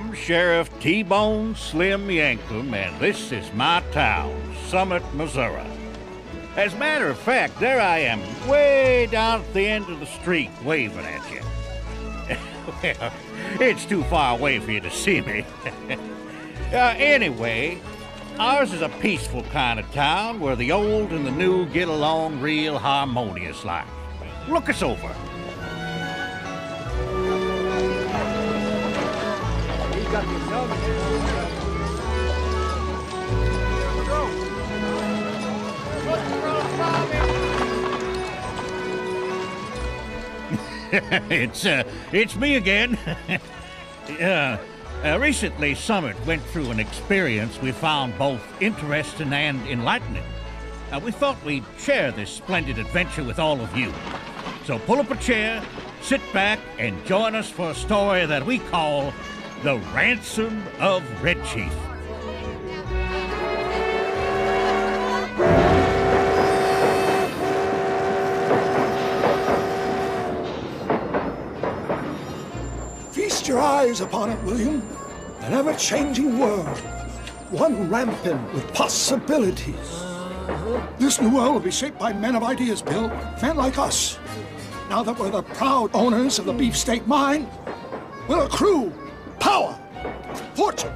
I'm Sheriff T-Bone Slim Yankum, and this is my town, Summit, Missouri. As a matter of fact, there I am, way down at the end of the street, waving at you. Well, it's too far away for you to see me. Anyway, ours is a peaceful kind of town where the old and the new get along real harmonious like. Look us over. It's me again. Recently, Summit went through an experience we found both interesting and enlightening. We thought we'd share this splendid adventure with all of you. So pull up a chair, sit back, and join us for a story that we call The Ransom of Red Chief. Feast your eyes upon it, William. An ever-changing world, one rampant with possibilities. This new world will be shaped by men of ideas, Bill. Men like us. Now that we're the proud owners of the beefsteak mine, we'll accrue power, fortune,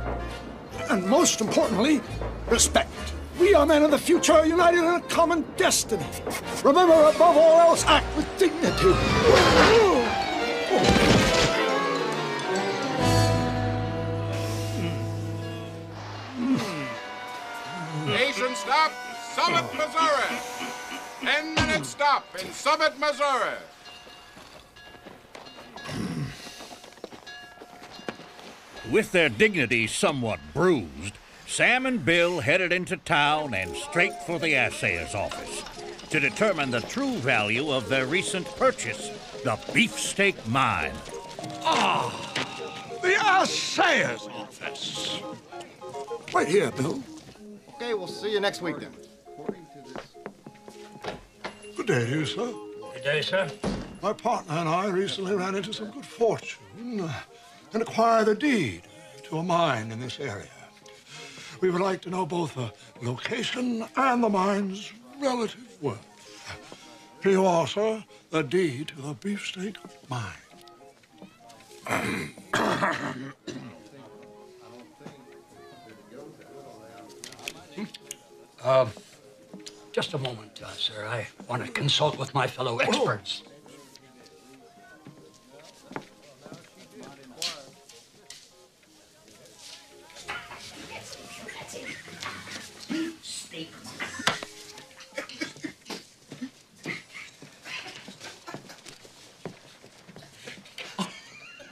and most importantly, respect. We are men of the future, united in a common destiny. Remember, above all else, act with dignity. Nation stop, Summit, Missouri. 10-minute stop in Summit, Missouri. With their dignity somewhat bruised, Sam and Bill headed into town and straight for the assayer's office to determine the true value of their recent purchase, the beefsteak mine. The assayer's office. Right here, Bill. Okay, we'll see you next week then. Good day to you, sir. Good day, sir. My partner and I recently ran into some good fortune and acquired a deed to a mine in this area. We would like to know both the location and the mine's relative worth. Here you are, sir, the deed to the beefsteak mine. Just a moment, sir. I want to consult with my fellow experts.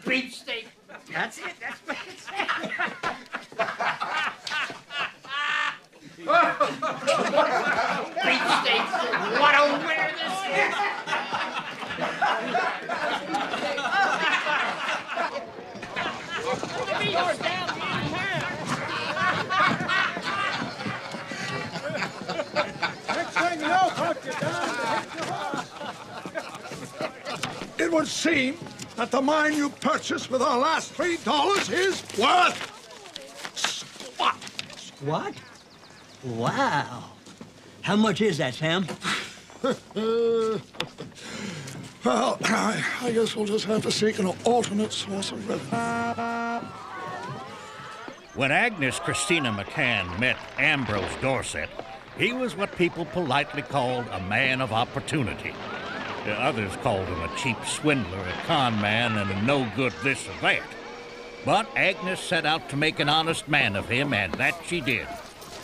Beefsteak. That's it. That's what it's Beefsteak. What a winner this is. The beef's down Next thing you know, Buck, you're down to hit your horse. It would seem that the mine you purchased with our last $3 is worth squat. What? Wow. How much is that, Sam? Well, I guess we'll just have to seek an alternate source of revenue. When Agnes Christina McCann met Ambrose Dorset, he was what people politely called a man of opportunity. Others called him a cheap swindler, a con man, and a no-good this or that. But Agnes set out to make an honest man of him, and that she did.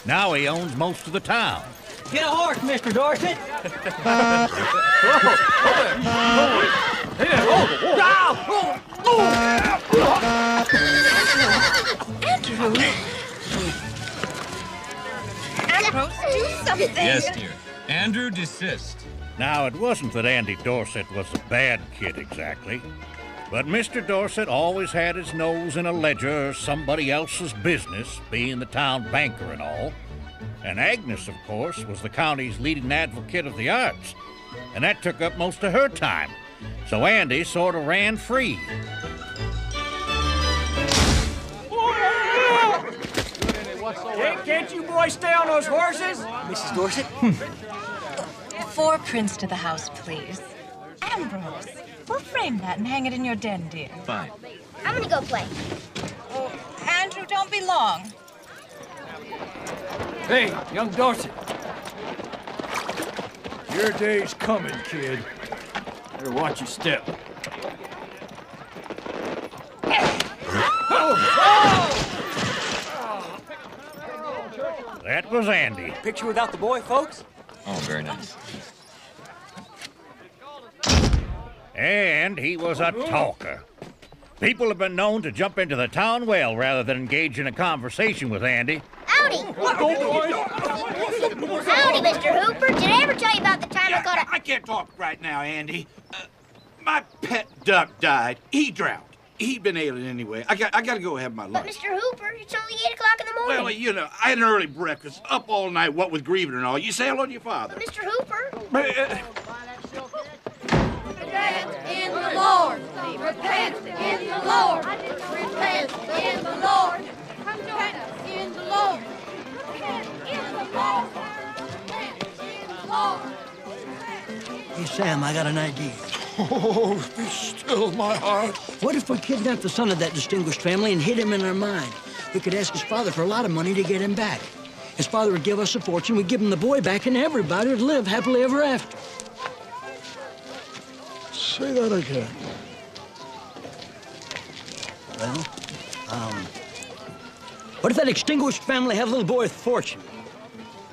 Now he owns most of the town. Get a horse, Mr. Dorset. Ambrose, do something. Yes, dear. Andrew, desist. Now, it wasn't that Andy Dorset was a bad kid exactly, but Mr. Dorset always had his nose in a ledger or somebody else's business, being the town banker and all. And Agnes, of course, was the county's leading advocate of the arts, and that took up most of her time. So Andy sort of ran free. Can't you boys stay on those horses? Mrs. Dorset? 4 prints to the house, please. Ambrose, we'll frame that and hang it in your den, dear. Fine. I'm gonna go play. Oh, Andrew, don't be long. Hey, young Dorset. Your day's coming, kid. Better watch your step. That was Andy. Picture without the boy, folks? Oh, very nice. And he was a talker. People have been known to jump into the town well rather than engage in a conversation with Andy. Howdy! Howdy, Mr. Hooper. Did I ever tell you about the time I caught a... I can't talk right now, Andy. My pet duck died. He drowned. He'd been ailing anyway. I gotta go have my lunch. But Mr. Hooper, it's only 8 o'clock in the morning. Well, you know, I had an early breakfast, up all night, what with grieving and all. You sail on your father. But Mr. Hooper... Repent in the Lord. Repent in the Lord. Repent in the Lord. Repent in the Lord. Repent in the Lord. Repent in the Lord. Hey, Sam, I got an idea. Oh, be still, my heart. What if we kidnapped the son of that distinguished family and hid him in our mine? We could ask his father for a lot of money to get him back. His father would give us a fortune, we'd give him the boy back, and everybody would live happily ever after. Say that again. Well, what if that extinguished family had a little boy with fortune?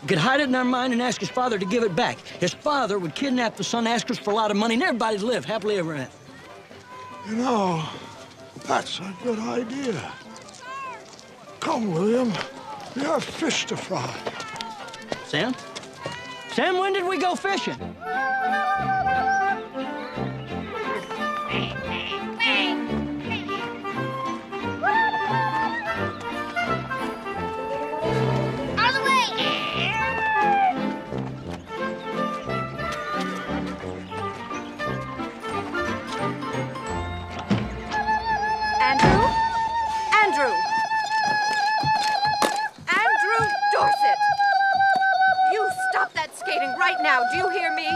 We could hide it in our mine and ask his father to give it back. His father would kidnap the son, ask us for a lot of money, and everybody'd live happily ever after. You know, that's a good idea. Come, William. We have fish to fry. Sam? Sam, when did we go fishing? Andrew Dorset! You stop that skating right now, do you hear me?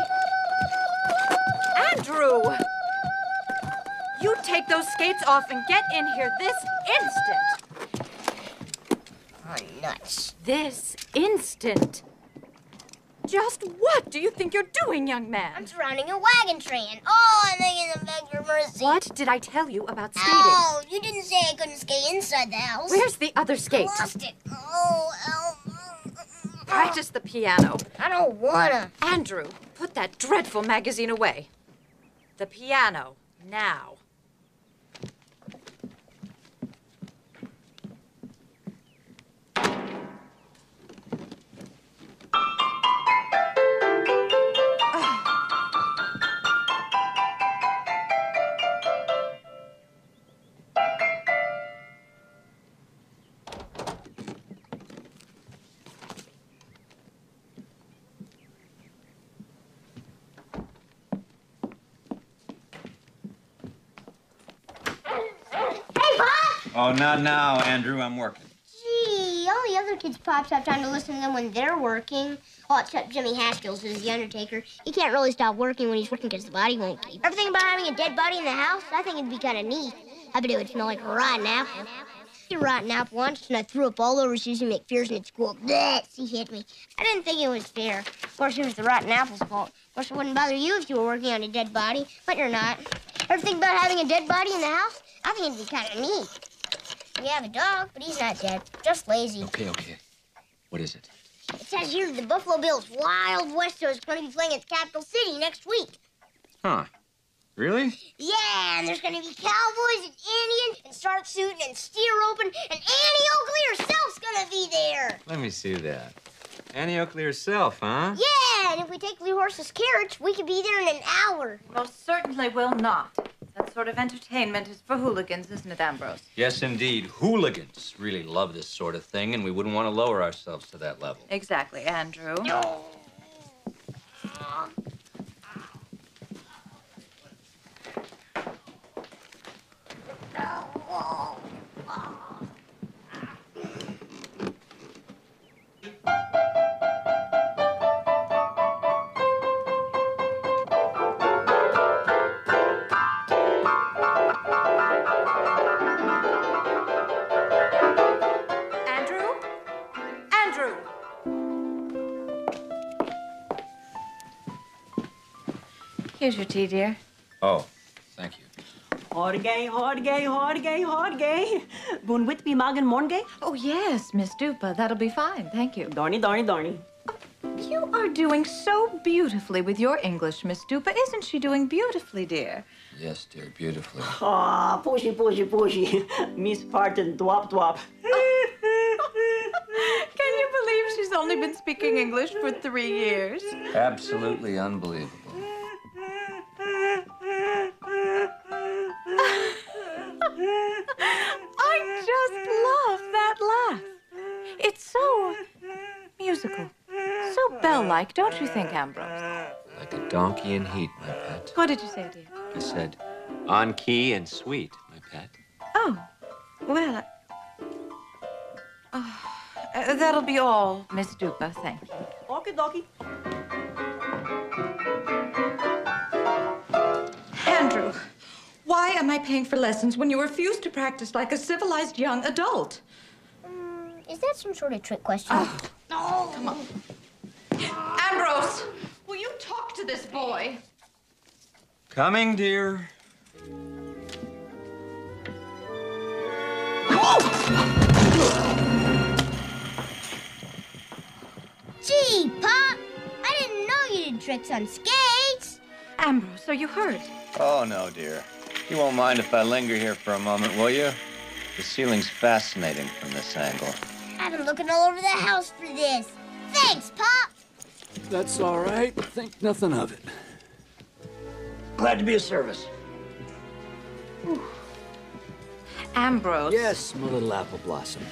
Andrew! You take those skates off and get in here this instant. Oh, nuts. This instant. Just what do you think you're doing, young man? I'm surrounding a wagon train. Oh, I'm making them beg for mercy. What did I tell you about skating? Oh, you didn't say I couldn't skate inside the house. Where's the other skate? I lost it. Oh, Practice the piano. I don't wanna. Andrew, put that dreadful magazine away. The piano, now. Oh, not now, Andrew. I'm working. Gee, all the other kids' pops have time to listen to them when they're working. Oh, except Jimmy Haskell's who's the Undertaker. He can't really stop working when he's working because the body won't keep. Ever think about having a dead body in the house? I think it'd be kind of neat. I bet it would smell like a rotten apple. I ate a rotten apple once, and I threw up all over Susie McPherson at school. Blech, she hit me. I didn't think it was fair. Of course, it was the rotten apple's fault. Of course, it wouldn't bother you if you were working on a dead body, but you're not. Ever think about having a dead body in the house? I think it'd be kind of neat. We have a dog, but he's not dead. Just lazy. Okay. What is it? It says here the Buffalo Bills Wild West Show is going to be playing at the Capital City next week. Huh. Really? Yeah, and there's going to be cowboys and Indians and start shooting and steer roping, and Annie Oakley herself's going to be there. Let me see that. Annie Oakley herself, huh? Yeah, and if we take Blue Horse's carriage, we could be there in an hour. Most certainly will not. That sort of entertainment is for hooligans, isn't it, Ambrose? Yes, indeed. Hooligans really love this sort of thing, and we wouldn't want to lower ourselves to that level. Exactly, Andrew. No. Here's your tea, dear. Oh, thank you. Horgay, horgay, horgay, horgay. Bun Whitby Magan Morngay? Oh, yes, Miss Dupa. That'll be fine. Thank you. Dorny, dorny, dorny. You are doing so beautifully with your English, Miss Dupa. Isn't she doing beautifully, dear? Yes, dear, beautifully. Ah, pushy, pushy, pushy. Miss Parton, dwap, dwap. Can you believe she's only been speaking English for 3 years? Absolutely unbelievable. I just love that laugh. It's so musical, so bell-like, don't you think, Ambrose? Like a donkey in heat, my pet. What did you say, dear? I said, on key and sweet, my pet. Oh, well, that'll be all, Miss Dupa, thank you. Okie dokie. Andrew, why am I paying for lessons when you refuse to practice like a civilized young adult? Is that some sort of trick question? Oh, no. Come on. Ambrose, will you talk to this boy? Coming, dear. Gee, Pop! I didn't know you did tricks on skates. Ambrose, are you hurt? Oh, no, dear. You won't mind if I linger here for a moment, will you? The ceiling's fascinating from this angle. I've been looking all over the house for this. Thanks, Pop! That's all right. Think nothing of it. Glad to be of service. Ambrose. Yes, my little apple blossom.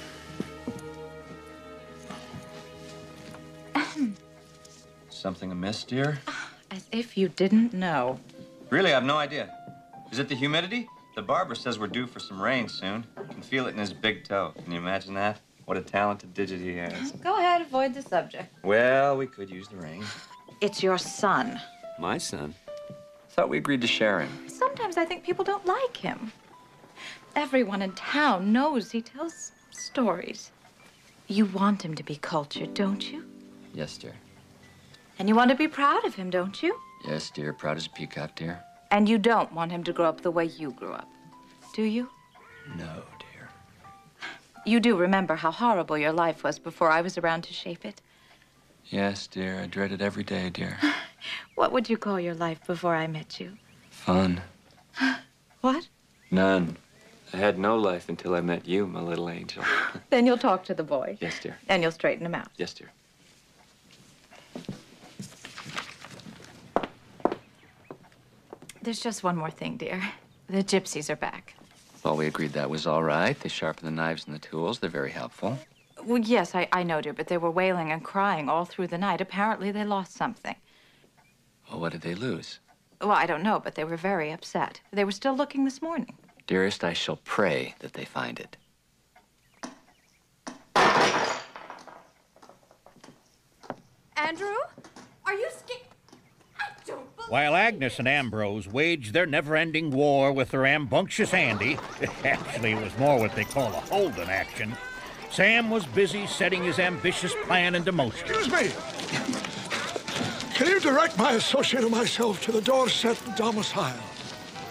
Something amiss, dear? As if you didn't know. Really, I have no idea. Is it the humidity? The barber says we're due for some rain soon. You can feel it in his big toe. Can you imagine that? What a talented digit he has. Go ahead, avoid the subject. Well, we could use the rain. It's your son. My son? Thought we agreed to share him. Sometimes I think people don't like him. Everyone in town knows he tells stories. You want him to be cultured, don't you? Yes, dear. And you want to be proud of him, don't you? Yes, dear. Proud as a peacock, dear. And you don't want him to grow up the way you grew up, do you? No, dear. You do remember how horrible your life was before I was around to shape it? Yes, dear. I dread it every day, dear. What would you call your life before I met you? Fun. What? None. I had no life until I met you, my little angel. Then you'll talk to the boy. Yes, dear. And you'll straighten him out. Yes, dear. There's just one more thing, dear. The gypsies are back. Well, we agreed that was all right. They sharpen the knives and the tools. They're very helpful. Well, yes, I know, dear, but they were wailing and crying all through the night. Apparently, they lost something. Well, what did they lose? Well, I don't know, but they were very upset. They were still looking this morning. Dearest, I shall pray that they find it. Andrew, are you scared? I don't believe While Agnes and Ambrose waged their never-ending war with their rambunctious Andy, actually it was more what they call a Holden action, Sam was busy setting his ambitious plan into motion. Excuse me. Can you direct my associate and myself to the Dorset domicile?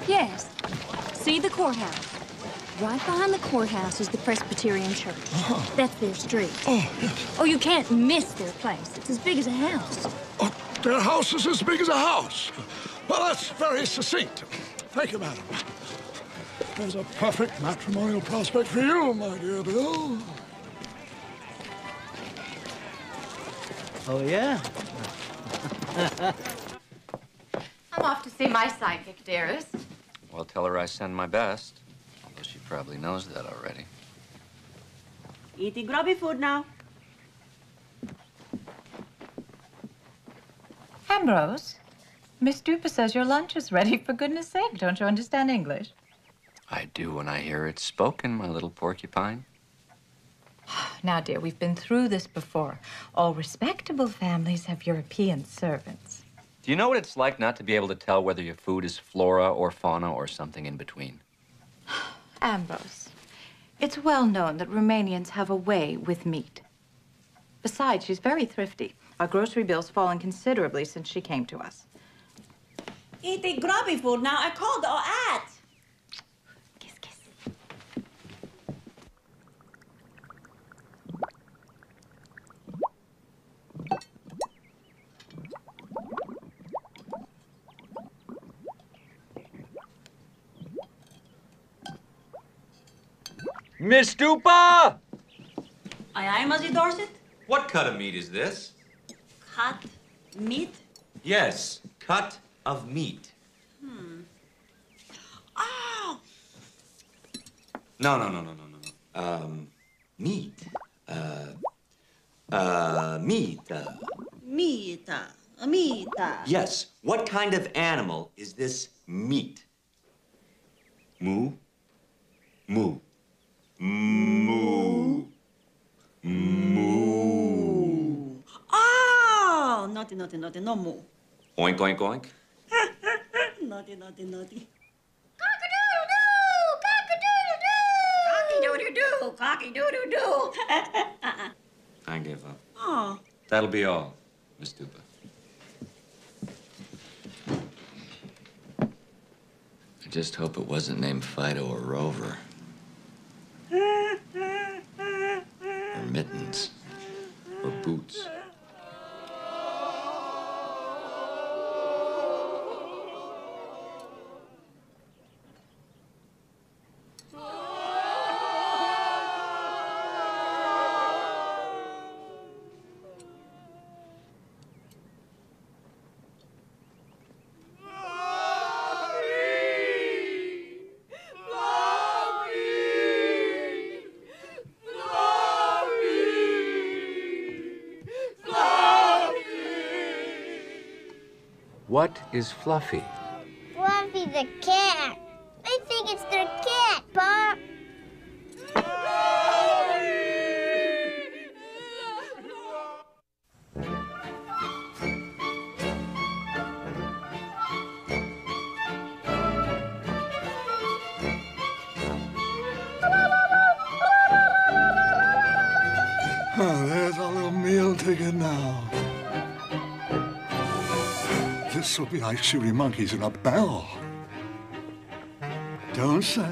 Yes. See the courthouse. Right behind the courthouse is the Presbyterian church. That's their street. Oh, yes. Oh, you can't miss their place. It's as big as a house. Oh, their house is as big as a house. Well, that's very succinct. Thank you, madam. There's a perfect matrimonial prospect for you, my dear Bill. Oh, yeah? I'm off to see my psychic, dearest. Well, tell her I send my best. Although she probably knows that already. Eating grubby food now. Ambrose, Miss Dupa says your lunch is ready. For goodness sake, don't you understand English? I do when I hear it spoken, my little porcupine. Now, dear, we've been through this before. All respectable families have European servants. Do you know what it's like not to be able to tell whether your food is flora or fauna or something in between? Ambrose, it's well known that Romanians have a way with meat. Besides, she's very thrifty. Our grocery bill's fallen considerably since she came to us. Eating grubby food now. I called the at. Kiss, kiss. Miss Stupa! Aye, Muzzy Dorset? What cut of meat is this? Cut meat? Yes, cut of meat. Oh! No. Meat. Meat. Meat. Yes. What kind of animal is this meat? Moo? Moo. Moo. Moo. Oh! Naughty, no moo. Oink, oink, oink. Naughty. Cock-a-doodle-doo! Cocky-doodle-doo! I give up. Oh. That'll be all, Miss Stupa. I just hope it wasn't named Fido or Rover. Or Mittens. Or Boots. What is Fluffy? Fluffy the cat. I think it's their cat, Pop. Oh, there's our little meal ticket now. This will be like shooting monkeys in a barrel. Don't say.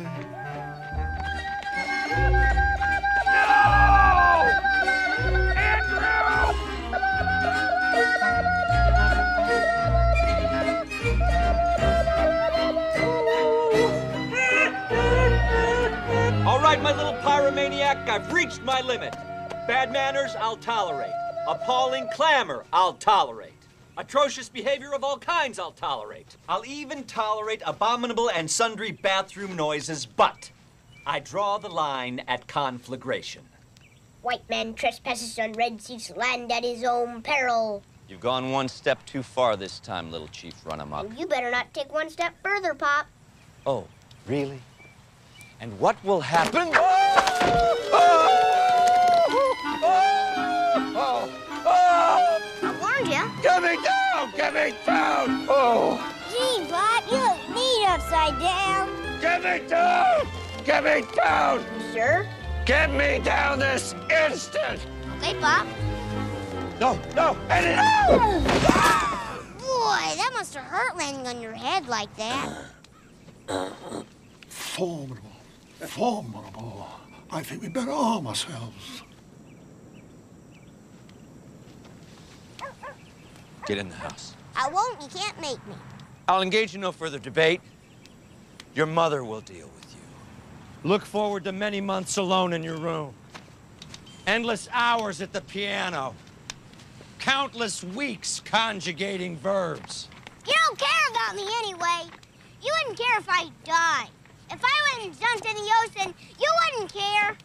All right, my little pyromaniac, I've reached my limit. Bad manners, I'll tolerate. Appalling clamor, I'll tolerate. Atrocious behavior of all kinds, I'll tolerate. I'll even tolerate abominable and sundry bathroom noises, but I draw the line at conflagration. White man trespasses on Red Chief's land at his own peril. You've gone one step too far this time, little Chief Run-Amok. You better not take one step further, Pop. Oh, really? And what will happen? I warned you. Get me down! Get me down! Oh! Gee, Pop, you look neat upside down. Get me down! Get me down! Sure? Get me down this instant! Okay, Pop. No, Eddie, no! Boy, that must have hurt landing on your head like that. Formidable. Formidable. I think we better arm ourselves. Get in the house. I won't. You can't make me. I'll engage in no further debate. Your mother will deal with you. Look forward to many months alone in your room. Endless hours at the piano. Countless weeks conjugating verbs. You don't care about me anyway. You wouldn't care if I died. If I went and jumped in the ocean, you wouldn't care.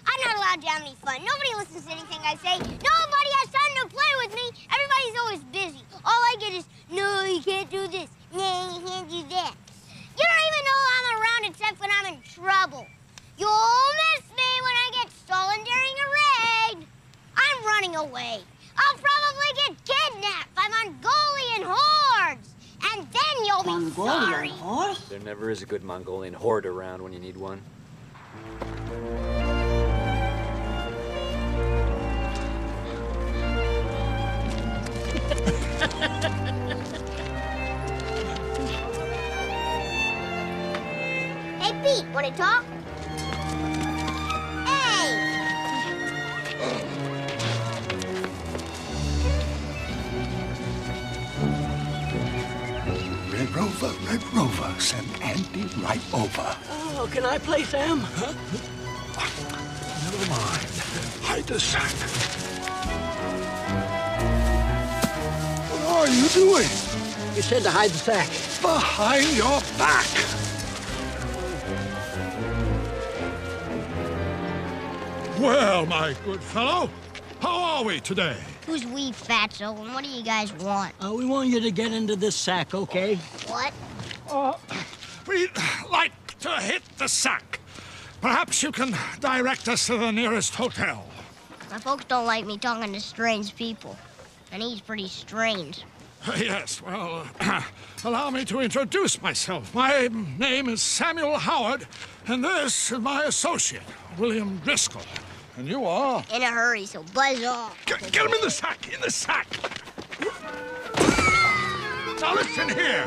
I'm not allowed to have any fun. Nobody listens to anything I say. Nobody has time to play with me. Everybody's always busy. All I get is, no, you can't do this. No, you can't do that. You don't even know I'm around except when I'm in trouble. You'll miss me when I get stolen during a raid. I'm running away. I'll probably get kidnapped by Mongolian hordes. And then you'll be sorry. Mongolian horse? There never is a good Mongolian horde around when you need one. Pete, want to talk? Hey! Red Rover, send Andy right over. Oh, can I play Sam? Huh? Never mind. Hide the sack. What are you doing? You said to hide the sack. Behind your back. Well, my good fellow, how are we today? Who's we, fatso, and what do you guys want? We want you to get into this sack, okay? What? We'd like to hit the sack. Perhaps you can direct us to the nearest hotel. My folks don't like me talking to strange people, and he's pretty strange. Yes, well, allow me to introduce myself. My name is Samuel Howard, and this is my associate, William Driscoll. And you are? In a hurry, so buzz off. Get him in the sack, in the sack. Now listen here.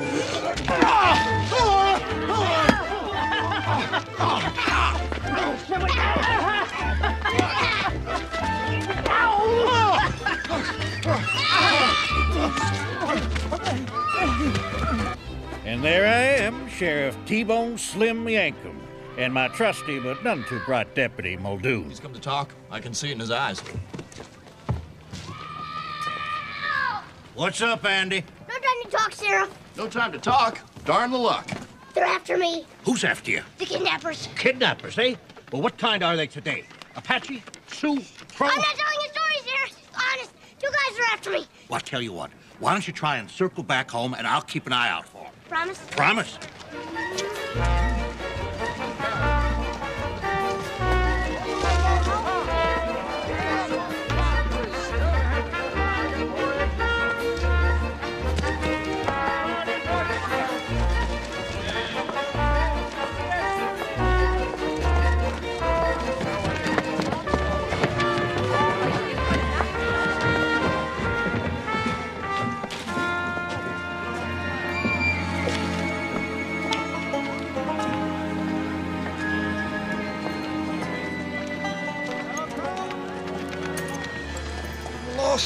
And there I am, Sheriff T-Bone Slim Yankum, and my trusty but none too bright deputy, Muldoon. He's come to talk. I can see it in his eyes. What's up, Andy? No time to talk, Sarah. No time to talk. Darn the luck. They're after me. Who's after you? The kidnappers. Kidnappers, eh? Well, what kind are they today? Apache? Sioux? Crow? I'm not telling a story, Sarah. Honest, 2 guys are after me. Well, I'll tell you what. Why don't you try and circle back home, and I'll keep an eye out for them. Promise? Promise.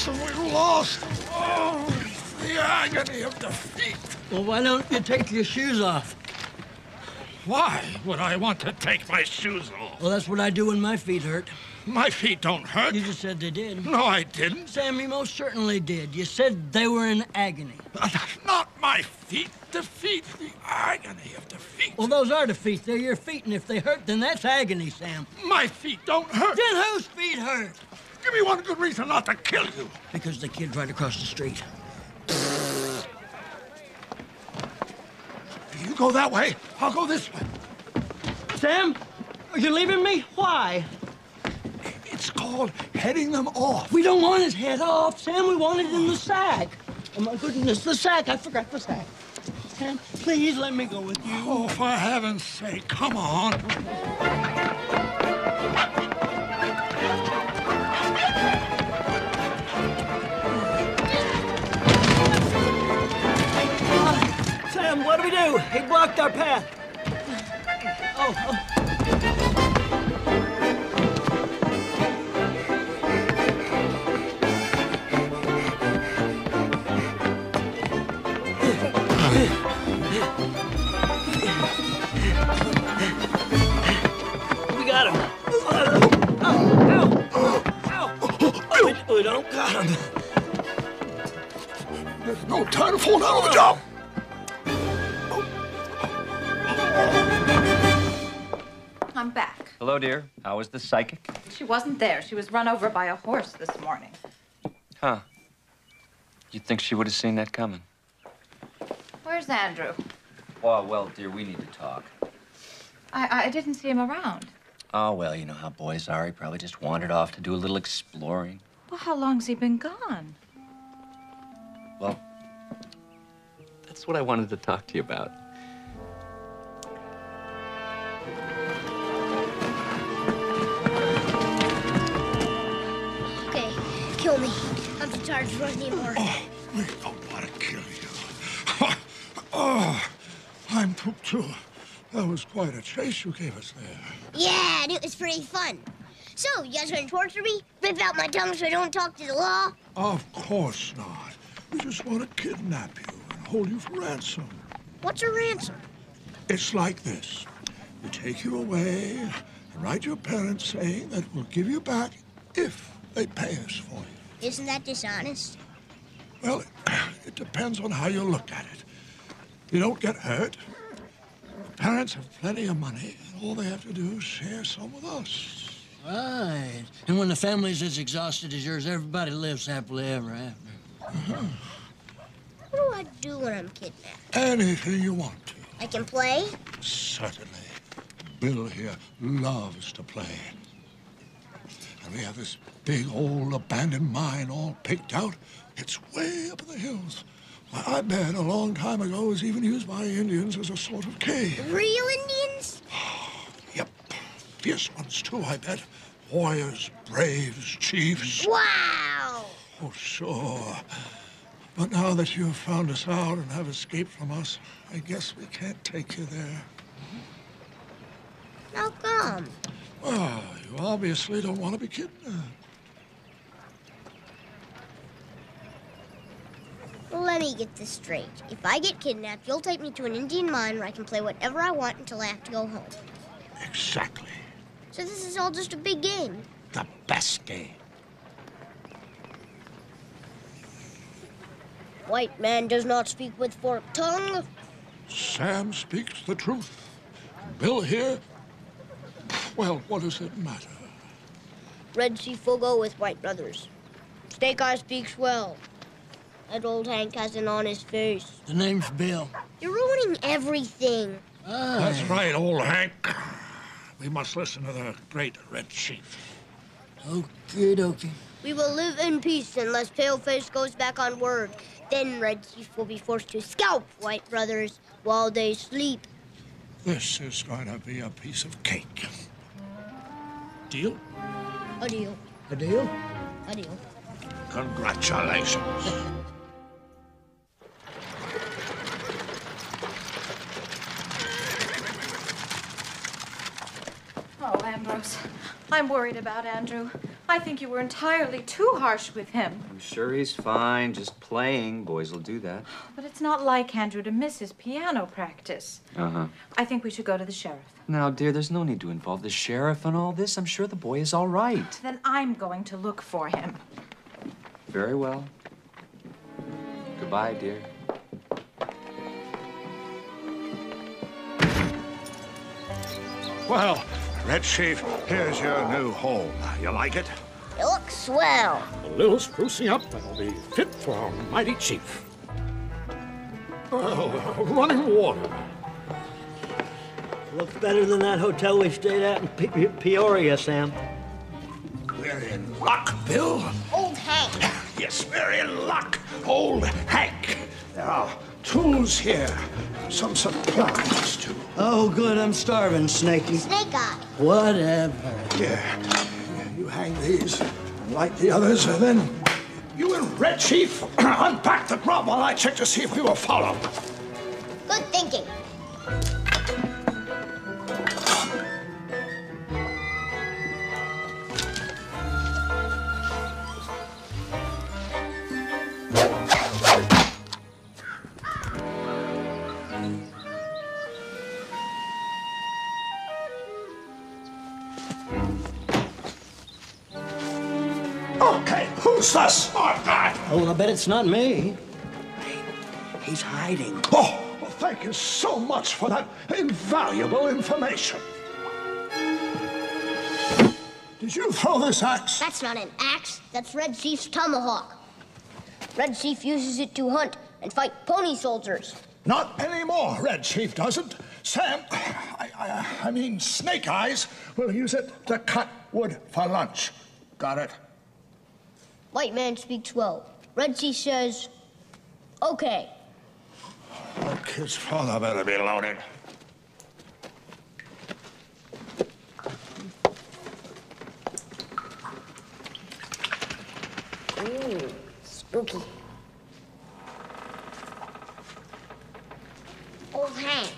And we lost. Oh, the agony of defeat. Well, why don't you take your shoes off? Why would I want to take my shoes off? Well, that's what I do when my feet hurt. My feet don't hurt. You just said they did. No, I didn't. Sam, you most certainly did. You said they were in agony. Not my feet. Defeat. The agony of defeat. Well, those are defeat. They're your feet, and if they hurt, then that's agony, Sam. My feet don't hurt. Then whose feet hurt? Give me one good reason not to kill you. Because the kid's right across the street. You go that way, I'll go this way. Sam, are you leaving me? Why? It's called heading them off. We don't want his head off, Sam. We want it in the sack. Oh, my goodness, the sack. I forgot the sack. Sam, please let me go with you. Oh, for heaven's sake, come on. Sam, what do we do? He blocked our path. Oh. We got him. Ow! We don't got him. There's no time to fall down on the job. I'm back. Hello, dear. How was the psychic? She wasn't there. She was run over by a horse this morning. Huh. You'd think she would have seen that coming. Where's Andrew? Oh, well, dear, we need to talk. I didn't see him around. Oh, well, you know how boys are. He probably just wandered off to do a little exploring. Well, how long's he been gone? Well, that's what I wanted to talk to you about. Okay, kill me. I'm too tired to run anymore. Oh, we don't want to kill you. Oh, I'm too That was quite a chase you gave us there. Yeah, and it was pretty fun. So, you guys gonna torture me? Rip out my tongue so I don't talk to the law? Of course not. We just want to kidnap you and hold you for ransom. What's a ransom? It's like this. We take you away and write your parents saying that we'll give you back if they pay us for you. Isn't that dishonest? Well, it depends on how you look at it. You don't get hurt. The parents have plenty of money, and all they have to do is share some with us. Right. And when the family's as exhausted as yours, everybody lives happily ever after. What do I do when I'm kidnapped? Anything you want to. I can play? Certainly. Bill here loves to play. And we have this big old abandoned mine all picked out. It's way up in the hills. Why, I bet a long time ago it was even used by Indians as a sort of cave. Real Indians? Yep. Fierce ones, too, I bet. Warriors, braves, chiefs. Wow! Oh, sure. But now that you've found us out and have escaped from us, I guess we can't take you there. How come? Well, you obviously don't want to be kidnapped. Let me get this straight. If I get kidnapped, you'll take me to an Indian mine where I can play whatever I want until I have to go home. Exactly. So this is all just a big game. The best game. White man does not speak with forked tongue. Sam speaks the truth. Bill here, well, what does it matter? Red Chief will go with White Brothers. Snake Eye speaks well. That old Hank has an honest face. The name's Bill. You're ruining everything. That's right, old Hank. We must listen to the great Red Chief. Okie dokie. We will live in peace unless Paleface goes back on word. Then Red Chief will be forced to scalp White Brothers while they sleep. This is going to be a piece of cake. Deal? A deal. A deal? A deal. Congratulations. Oh, Ambrose, I'm worried about Andrew. I think you were entirely too harsh with him. I'm sure he's fine, just playing. Boys will do that. But it's not like Andrew to miss his piano practice. Uh-huh. I think we should go to the sheriff. Now, dear, there's no need to involve the sheriff in all this. I'm sure the boy is all right. Then I'm going to look for him. Very well. Goodbye, dear. Well, Red Chief, here's your new home. You like it? It looks swell. A little sprucing up and it'll be fit for our mighty chief. Well, running water. Looks better than that hotel we stayed at in Peoria, Sam. We're in luck, Bill. Old Hank. Yes, we're in luck, old Hank. There are tools here, some supplies, too. Oh, good, I'm starving, Snakey. Snake Eye. Whatever. Here, you hang these, and light the others, and then you and Red Chief unpack the grub while I check to see if we will follow. Good thinking. Okay, who's the smart guy? Oh, I bet it's not me. He's hiding. Oh, well, thank you so much for that invaluable information. Did you throw this axe? That's not an axe. That's Red Chief's tomahawk. Red Chief uses it to hunt and fight pony soldiers. Not anymore, Red Chief doesn't. Sam, I mean Snake Eyes, will use it to cut wood for lunch. Got it? White man speaks well. Red Chief says, okay. The kid's father better be loaded. Ooh, spooky. Old Hank.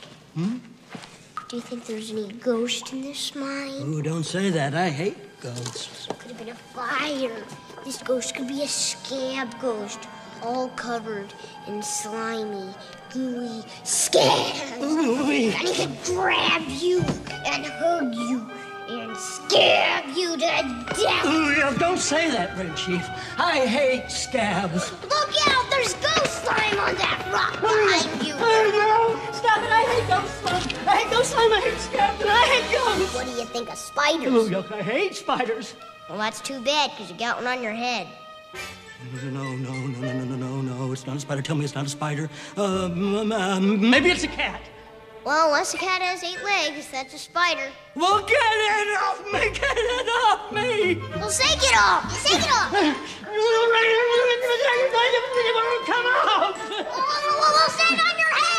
Do you think there's any ghost in this mine? Ooh, don't say that. I hate ghosts. Could have been a fire. This ghost could be a scab ghost, all covered in slimy, gooey scabs. And he could grab you and hug you and scab you to death. Ooh, yeah, don't say that, Red Chief. I hate scabs. Look out! There's ghost slime on that rock behind you. Oh, no! Stop it! I hate ghost slime. I hate ghost slime. I hate scabs. And I hate ghosts. What do you think of spiders? Ooh, yuck, I hate spiders. Well, that's too bad, because you got one on your head. No. It's not a spider. Tell me it's not a spider. Maybe it's a cat. Well, unless a cat has 8 legs, that's a spider. Well, get it off me! Get it off me! Well, shake it off! Shake it off! Come out! Well, stay on your head!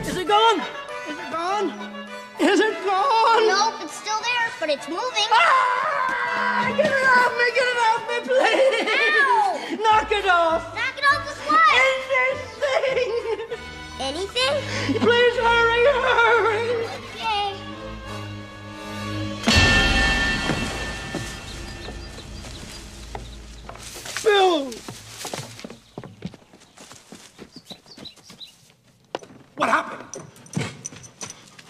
Is it gone? Is it gone? Is it gone? Nope, it's still there, but it's moving. Ah! Get it off me! Get it off me, please! Ow! Knock it off! Knock it off with what? Anything! Anything? Please hurry! Okay. Bill! What happened?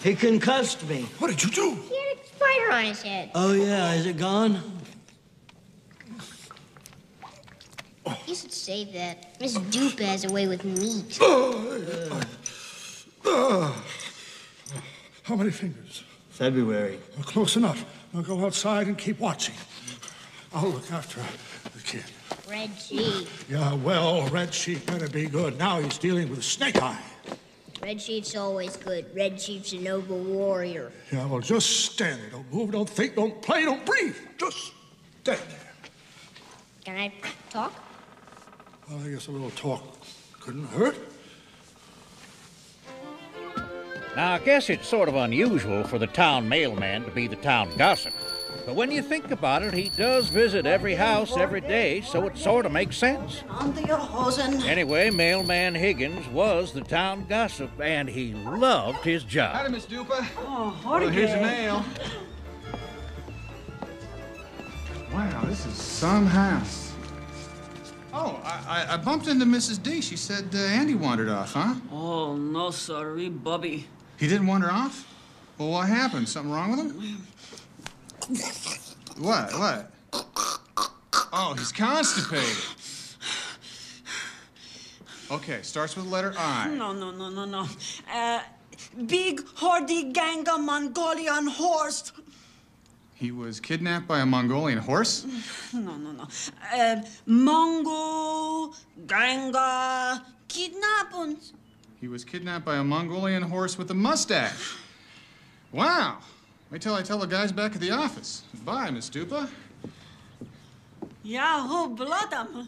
He concussed me. What did you do? He had a spider on his head. Oh, yeah. Is it gone? You should save that. Miss Dupe has a way with meat. How many fingers? February. Well, close enough. I'll go outside and keep watching. I'll look after the kid. Red Sheep. Yeah, well, Red Sheep better be good. Now he's dealing with Snake Eye. Red Sheep's always good. Red Sheep's a noble warrior. Yeah, well, just stand there. Don't move, don't think, don't play, don't breathe. Just stand there. Can I talk? Well, I guess a little talk couldn't hurt. Now, I guess it's sort of unusual for the town mailman to be the town gossip. But when you think about it, he does visit every house every day, so it sort of makes sense. Under your hosen. Anyway, Mailman Higgins was the town gossip, and he loved his job. Howdy, Miss Dupa. Oh, Well, here's your mail. Wow, this is some house. Oh, I bumped into Mrs. D. She said Andy wandered off, huh? Oh, no, sorry, Bubby. He didn't wander off? Well, what happened? Something wrong with him? What? Oh, he's constipated. Okay, starts with the letter I. No. Big, hardy gang of Mongolian horse. He was kidnapped by a Mongolian horse? No. Mongo, ganga, kidnappings. He was kidnapped by a Mongolian horse with a mustache. Wow. Wait till I tell the guys back at the office. Bye, Miss Dupa. Yahoo, blood'em.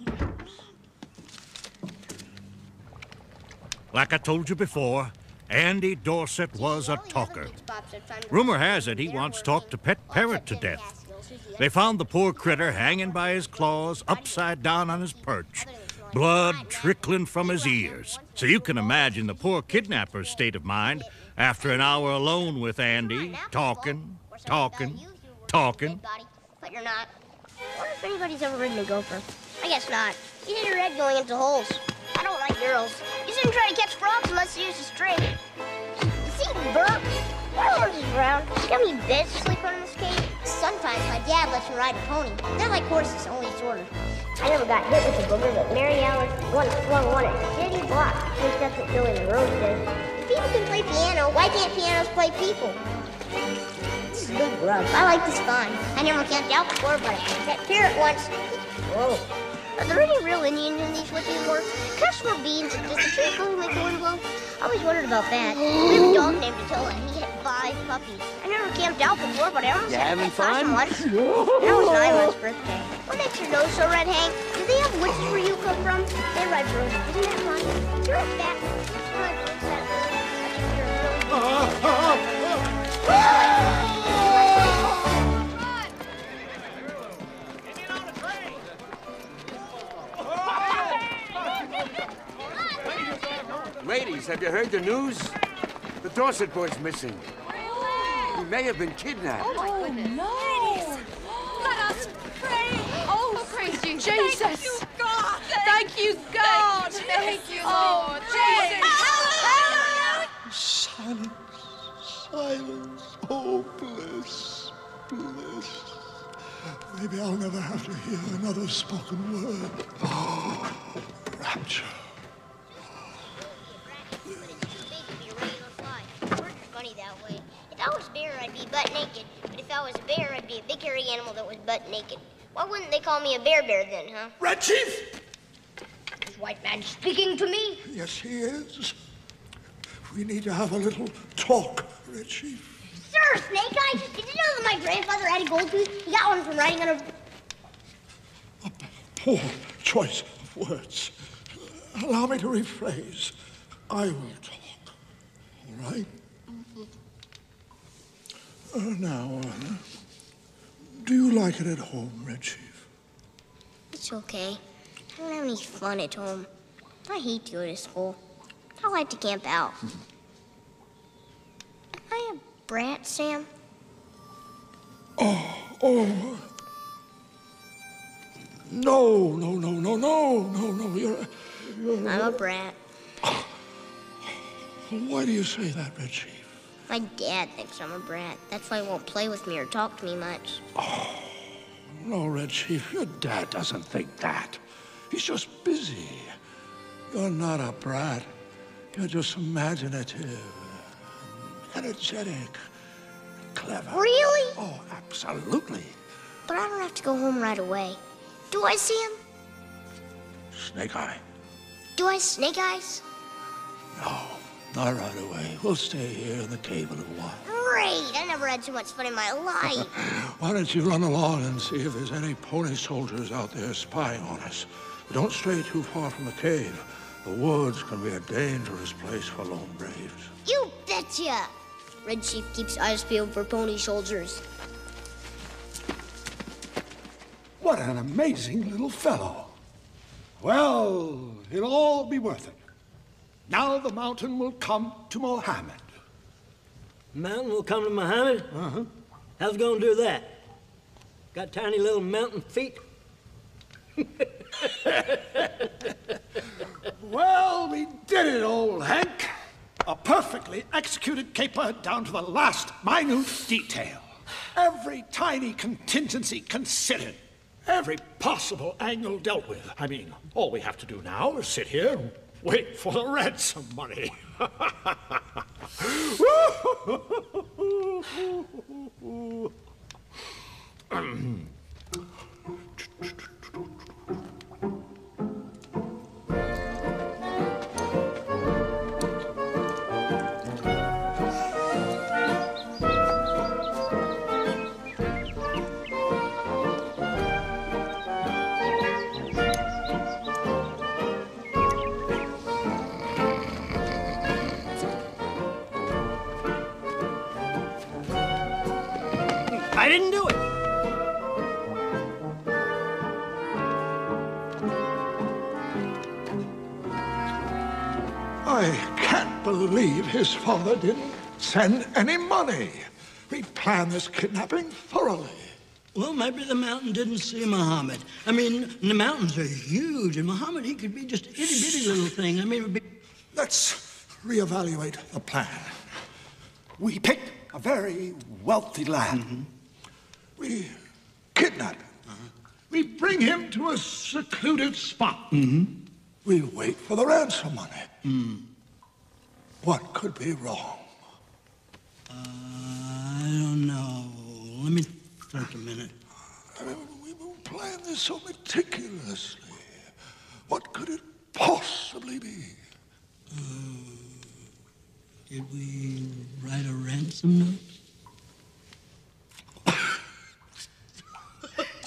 Like I told you before, Andy Dorset was a talker. Rumor has it he once talked a pet parrot to death. They found the poor critter hanging by his claws, upside down on his perch, blood trickling from his ears. So you can imagine the poor kidnapper's state of mind after an hour alone with Andy, talking. But you're not. I wonder if anybody's ever ridden a gopher. I guess not. You hit your head going into holes. I don't like girls. You shouldn't try to catch frogs unless you use a string. You see, Bert? My horse is brown. You got any beds to sleep on in this cave? Sometimes my dad lets me ride a pony. They're like horses, only shorter. I never got hit with a booger, but Mary Alice once flung one at City Block. At least that's what Billy the Rose did. If people can play piano, why can't pianos play people? This is good grub. I like this fun. I never camped out before, but I camped that parrot once. Whoa. Are there any real Indians in these woods anymore? Cuss for beans. Does the tree fool make the wind blow? I always wondered about that. We have a dog named Attila, and he had 5 puppies. I never camped out before, but I almost had a possum once. And that was Nyla's birthday. What makes your nose so red, Hank? Do they have witches where you come from? They ride roses. Isn't that fun? You're a fat one. You ride roses that really. I think you're really. Ladies, have you heard the news? The Dorset boy's missing. He may have been kidnapped. Oh, my goodness. No. Ladies, let us pray. Oh, praise you. Jesus. Thank you, God. Thank you, God. Thank you, Lord. Jesus. Silence, silence. Oh, bliss, bliss. Maybe I'll never have to hear another spoken word. Oh, rapture. Funny that way. If I was a bear, I'd be butt naked. But if I was a bear, I'd be a big hairy animal that was butt naked. Why wouldn't they call me a bear then, huh? Red Chief! Is White Man speaking to me? Yes, he is. We need to have a little talk, Red Chief. Sir, Snake Eyes, did you know that my grandfather had a gold tooth? He got one from riding on a... Poor choice of words. Allow me to rephrase. I will talk. All right? Now, do you like it at home, Red Chief? It's okay. I don't have any fun at home. I hate to go to school. I like to camp out. Am I a brat, Sam? Oh. No. You're I'm a brat. Why do you say that, Red Chief? My dad thinks I'm a brat. That's why he won't play with me or talk to me much. No, Red Chief, your dad doesn't think that. He's just busy. You're not a brat. You're just imaginative, energetic, clever. Really? Oh, absolutely. But I don't have to go home right away. Do I, Sam? Snake Eye. Do I, Snake Eyes? No, not right away. We'll stay here in the cave a little while. Great! I never had so much fun in my life. Why don't you run along and see if there's any pony soldiers out there spying on us? But don't stray too far from the cave. The woods can be a dangerous place for lone braves. You betcha! Red Chief keeps eyes peeled for pony soldiers. What an amazing little fellow. Well, it'll all be worth it. Now the mountain will come to Mohammed. Mountain will come to Muhammad? Uh-huh. How's it gonna do that? Got tiny little mountain feet? Well, we did it, old Hank. A perfectly executed caper down to the last minute detail. Every tiny contingency considered. Every possible angle dealt with. I mean, all we have to do now is sit here and wait for the ransom money. I didn't do it. I can't believe his father didn't send any money. We planned this kidnapping thoroughly. Well, maybe the mountain didn't see Muhammad. I mean, the mountains are huge, and Muhammad, he could be just an itty-bitty little thing. I mean, it would be... Let's reevaluate the plan. We picked a very wealthy lad. Mm-hmm. We kidnap him. We bring him to a secluded spot. Mm-hmm. We wait for the ransom money. What could be wrong? I don't know. Let me think a minute. I mean, we've been planning this so meticulously. What could it possibly be? Did we write a ransom note?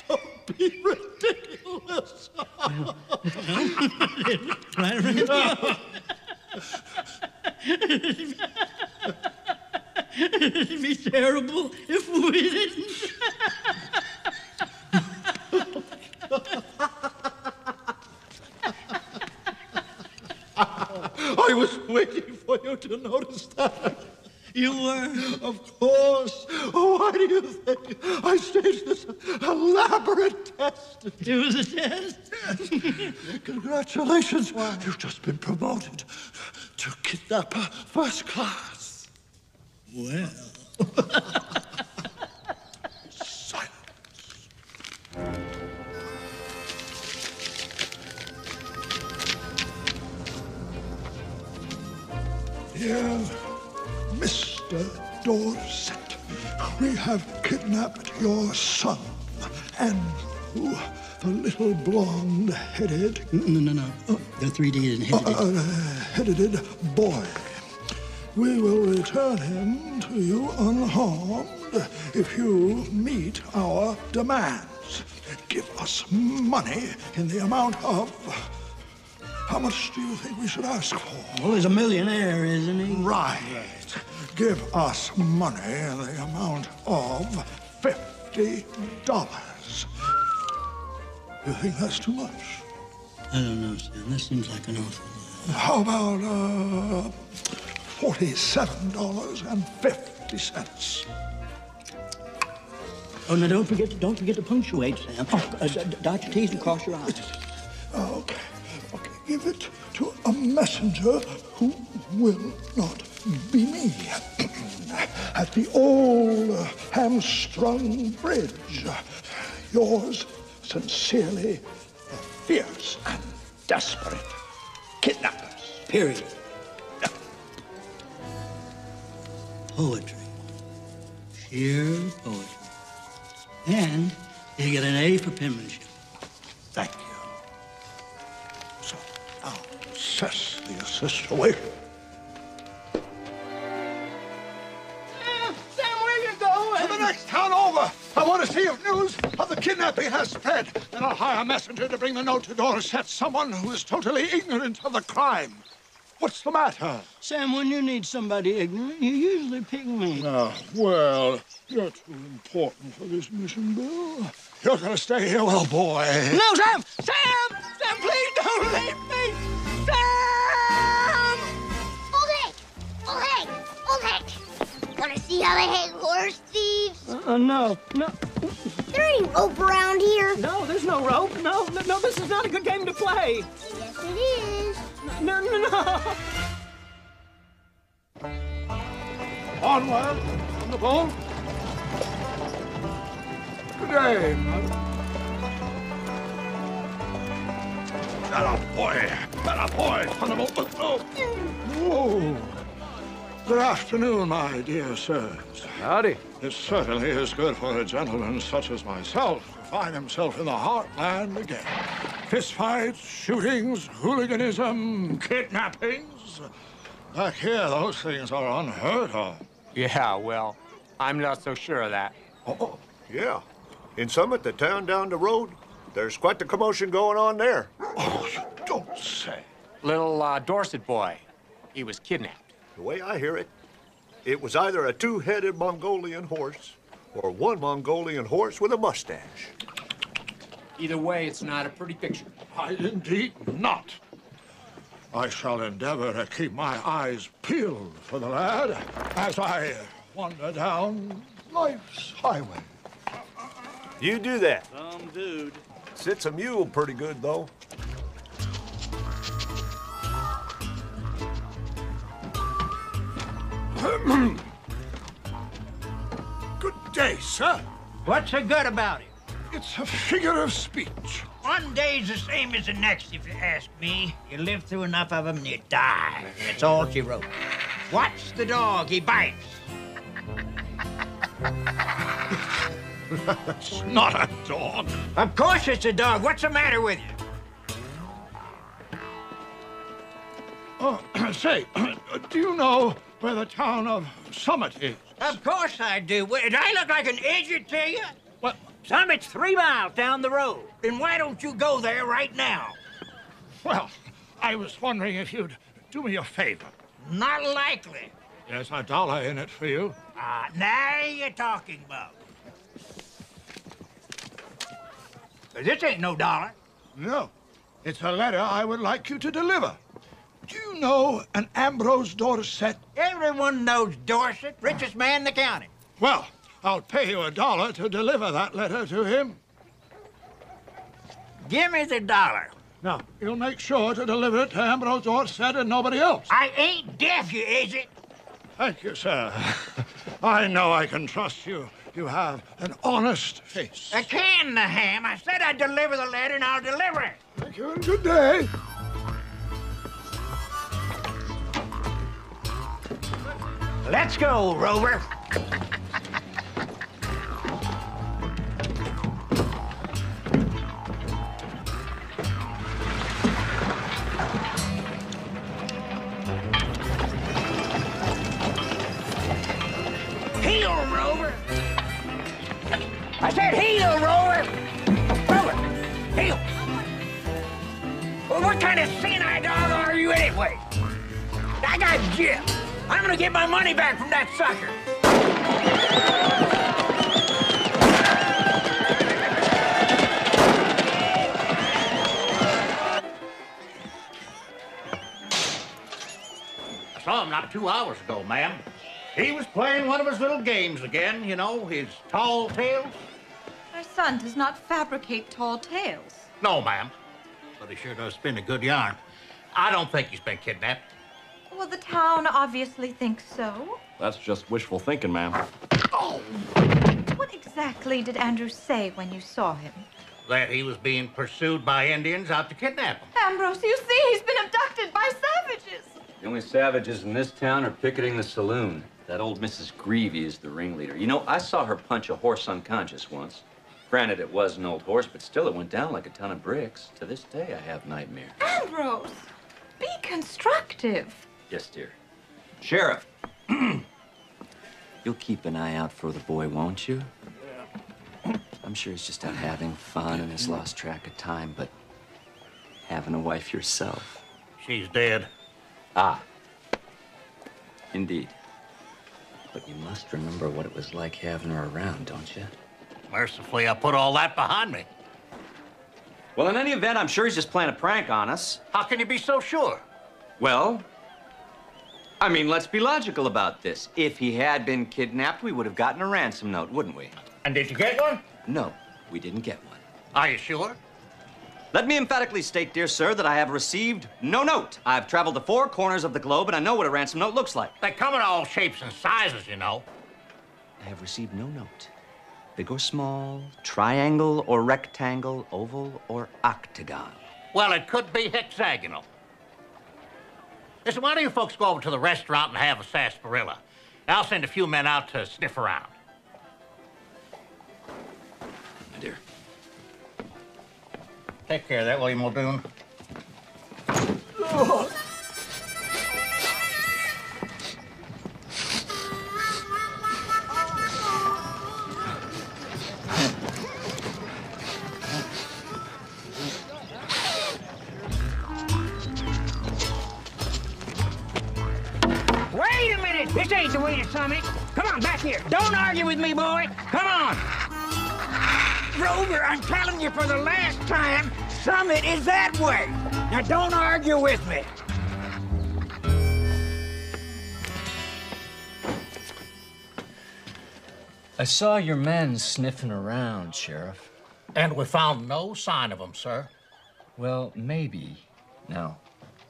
Don't be ridiculous. Write a ransom note? It'd be terrible if we didn't. I was waiting for you to notice that. You were? Of course. Why do you think I staged this elaborate test? It was a test? Congratulations. You've just been promoted to kidnapper first class. Well. Dear Mr. Dorset, we have kidnapped your son, Andrew, the little blonde-headed... No. The 3D headed boy. We will return him to you unharmed if you meet our demands. Give us money in the amount of... How much do you think we should ask for? Well, he's a millionaire, isn't he? Right. Give us money in the amount of $50. You think that's too much? I don't know, Sam. That seems like an awful lot. How about $47.50? Oh, now don't forget to punctuate, Sam. Dot your T's and cross your I's. Okay. Give it to a messenger who will not be me. At the old hamstrung bridge. Yours sincerely, the fierce and desperate kidnappers. Period. Poetry. Sheer poetry. And you get an A for penmanship. Thank you. So, now, assess the situation. Sam, where you going? To the next town over. I want to see if news of the kidnapping has spread. Then I'll hire a messenger to bring the note to Dorset. Someone who is totally ignorant of the crime. What's the matter? Sam, when you need somebody ignorant, you usually pick me. Well, you're too important for this mission, Bill. You're gonna stay here, well, boy. No, Sam! Sam! Sam, please don't leave me! Sam! Old Hank! Wanna see how they hang horse thieves? No. There ain't rope around here. No, there's no rope. No, this is not a good game to play. Yes, it is. No. Onward, on the boat. Good day, mother. That boy, on the boat. Whoa. Good afternoon, my dear sirs. Howdy. It certainly is good for a gentleman such as myself to find himself in the heartland again. Fistfights, shootings, hooliganism, kidnappings. Back here, those things are unheard of. Yeah, well, I'm not so sure of that. Oh, yeah. In Summit, the town down the road, there's quite the commotion going on there. Oh, you don't say. Little Dorset boy, he was kidnapped. The way I hear it, it was either a two-headed Mongolian horse or one Mongolian horse with a mustache. Either way, it's not a pretty picture. Indeed not. I shall endeavor to keep my eyes peeled for the lad as I wander down life's highway. You do that. Some dude. Sits a mule pretty good, though. Good day, sir. What's so good about it? It's a figure of speech. One day's the same as the next, if you ask me. You live through enough of them and you die. That's all she wrote. Watch the dog, he bites. It's not a dog. Of course it's a dog. What's the matter with you? Say, do you know where the town of Summit is? Of course I do. Did I look like an idiot to you? What? Summit's 3 miles down the road. Then why don't you go there right now? Well, I was wondering if you'd do me a favor. Not likely. There's $1 in it for you. Now you're talking about. This ain't no dollar. No. It's a letter I would like you to deliver. Do you know an Ambrose Dorset? Everyone knows Dorset, richest man in the county. Well, I'll pay you $1 to deliver that letter to him. Give me the $1. Now, you'll make sure to deliver it to Ambrose Dorset and nobody else. I ain't deaf, you idiot. Thank you, sir. I know I can trust you. You have an honest face. I can, the ham. I said I'd deliver the letter, and I'll deliver it. Thank you, and good day. Let's go, Rover. Heel, Rover. I said heel, Rover. Rover, heel. Well, what kind of senile dog are you anyway? I got Jim. I'm gonna get my money back from that sucker. I saw him not 2 hours ago, ma'am. He was playing one of his little games again, you know, his tall tales. My son does not fabricate tall tales. No, ma'am. But he sure does spin a good yarn. I don't think he's been kidnapped. Well, the town obviously thinks so. That's just wishful thinking, ma'am. Oh! What exactly did Andrew say when you saw him? That he was being pursued by Indians out to kidnap him. Ambrose, you see, he's been abducted by savages. The only savages in this town are picketing the saloon. That old Mrs. Greavy is the ringleader. You know, I saw her punch a horse unconscious once. Granted, it was an old horse, but still it went down like a ton of bricks. To this day, I have nightmares. Ambrose, be constructive. Yes, dear. Sheriff, you'll keep an eye out for the boy, won't you? I'm sure he's just out having fun and has lost track of time, but having a wife yourself. She's dead. Ah, indeed. But you must remember what it was like having her around, don't you? Mercifully, I put all that behind me. Well, in any event, I'm sure he's just playing a prank on us. How can you be so sure? Well, I mean, let's be logical about this. If he had been kidnapped, we would have gotten a ransom note, wouldn't we? And did you get one? No, we didn't get one. Are you sure? Let me emphatically state, dear sir, that I have received no note. I've traveled the 4 corners of the globe, and I know what a ransom note looks like. They come in all shapes and sizes, you know. I have received no note. Big or small, triangle or rectangle, oval or octagon. Well, it could be hexagonal. Listen, why don't you folks go over to the restaurant and have a sarsaparilla? I'll send a few men out to sniff around. My dear. Take care of that, William Muldoon. Wait a minute! This ain't the way to Summit. Come on, back here. Don't argue with me, boy. Come on. Rover, I'm telling you for the last time, Summit is that way. Now, don't argue with me. I saw your men sniffing around, Sheriff. And we found no sign of them, sir. Well, maybe. Now,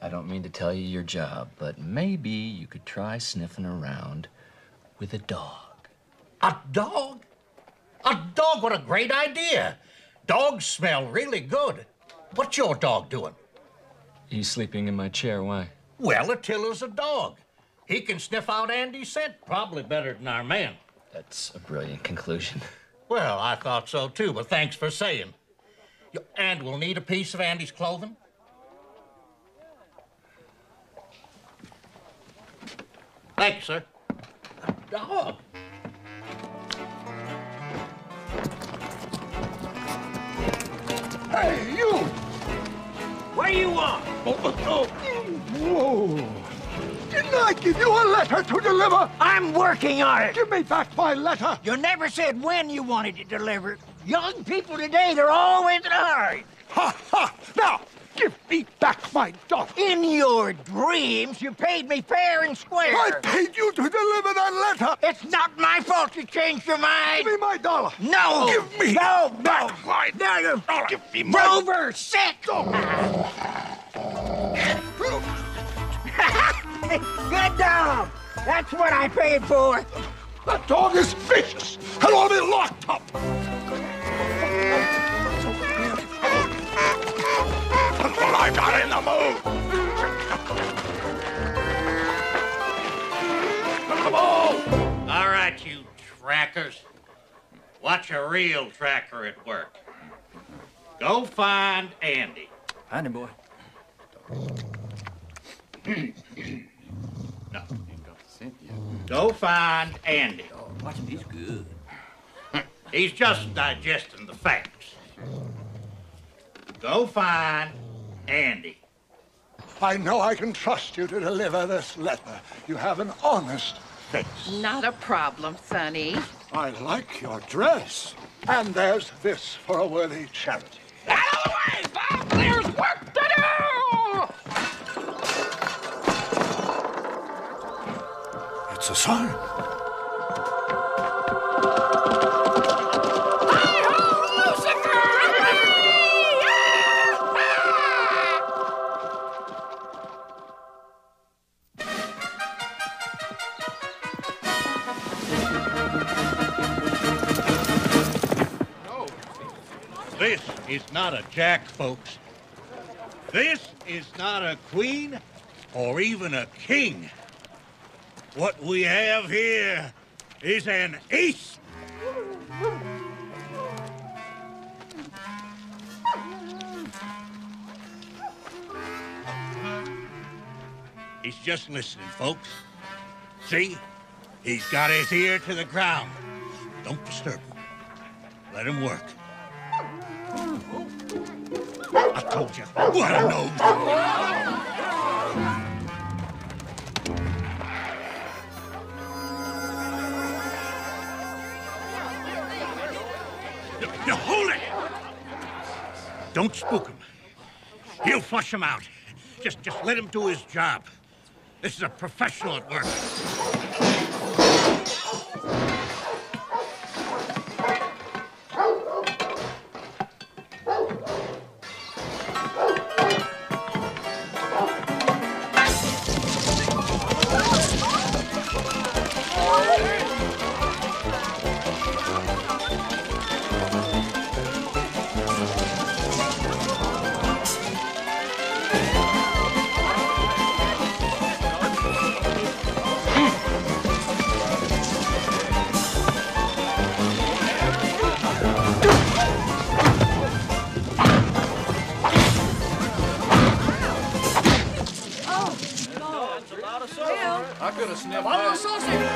I don't mean to tell you your job, but maybe you could try sniffing around with a dog. A dog? A dog? What a great idea. Dogs smell really good. What's your dog doing? He's sleeping in my chair. Why? Well, Attila's a dog. He can sniff out Andy's scent probably better than our men. That's a brilliant conclusion. Well, I thought so too, but thanks for saying. And we'll need a piece of Andy's clothing. Thank you, sir. A dog. Hey, you! What do you want? Whoa! Didn't I give you a letter to deliver? I'm working on it. Give me back my letter. You never said when you wanted it delivered. Young people today, they're always in a hurry. Ha, ha! Now, Give me back my daughter. In your dreams, you paid me fair and square. I paid you to deliver that letter. It's not my fault you changed your mind. Give me my dollar. No. Give me back my dollar. Give me my Rover, sit. Good dog. That's what I paid for. That dog is vicious and ought to be locked up. Well, I'm not in the mood. Come on. All right, you trackers. Watch a real tracker at work. Go find Andy. Find him, boy. No. Go find Andy. Oh, watch him. He's good. He's just digesting the facts. Go find Andy. I know I can trust you to deliver this letter. You have an honest face. Not a problem, Sonny. I like your dress. And there's this for a worthy charity. Out of the way, Bob! There's work to do! It's a sign. This is not a jack, folks. This is not a queen or even a king. What we have here is an ace. He's just listening, folks. See? He's got his ear to the ground. Don't disturb him. Let him work. I told you. What a nose. You hold it! Don't spook him. He'll flush him out. Just let him do his job. This is a professional at work. I could have sniffed Bottle of that. sausage!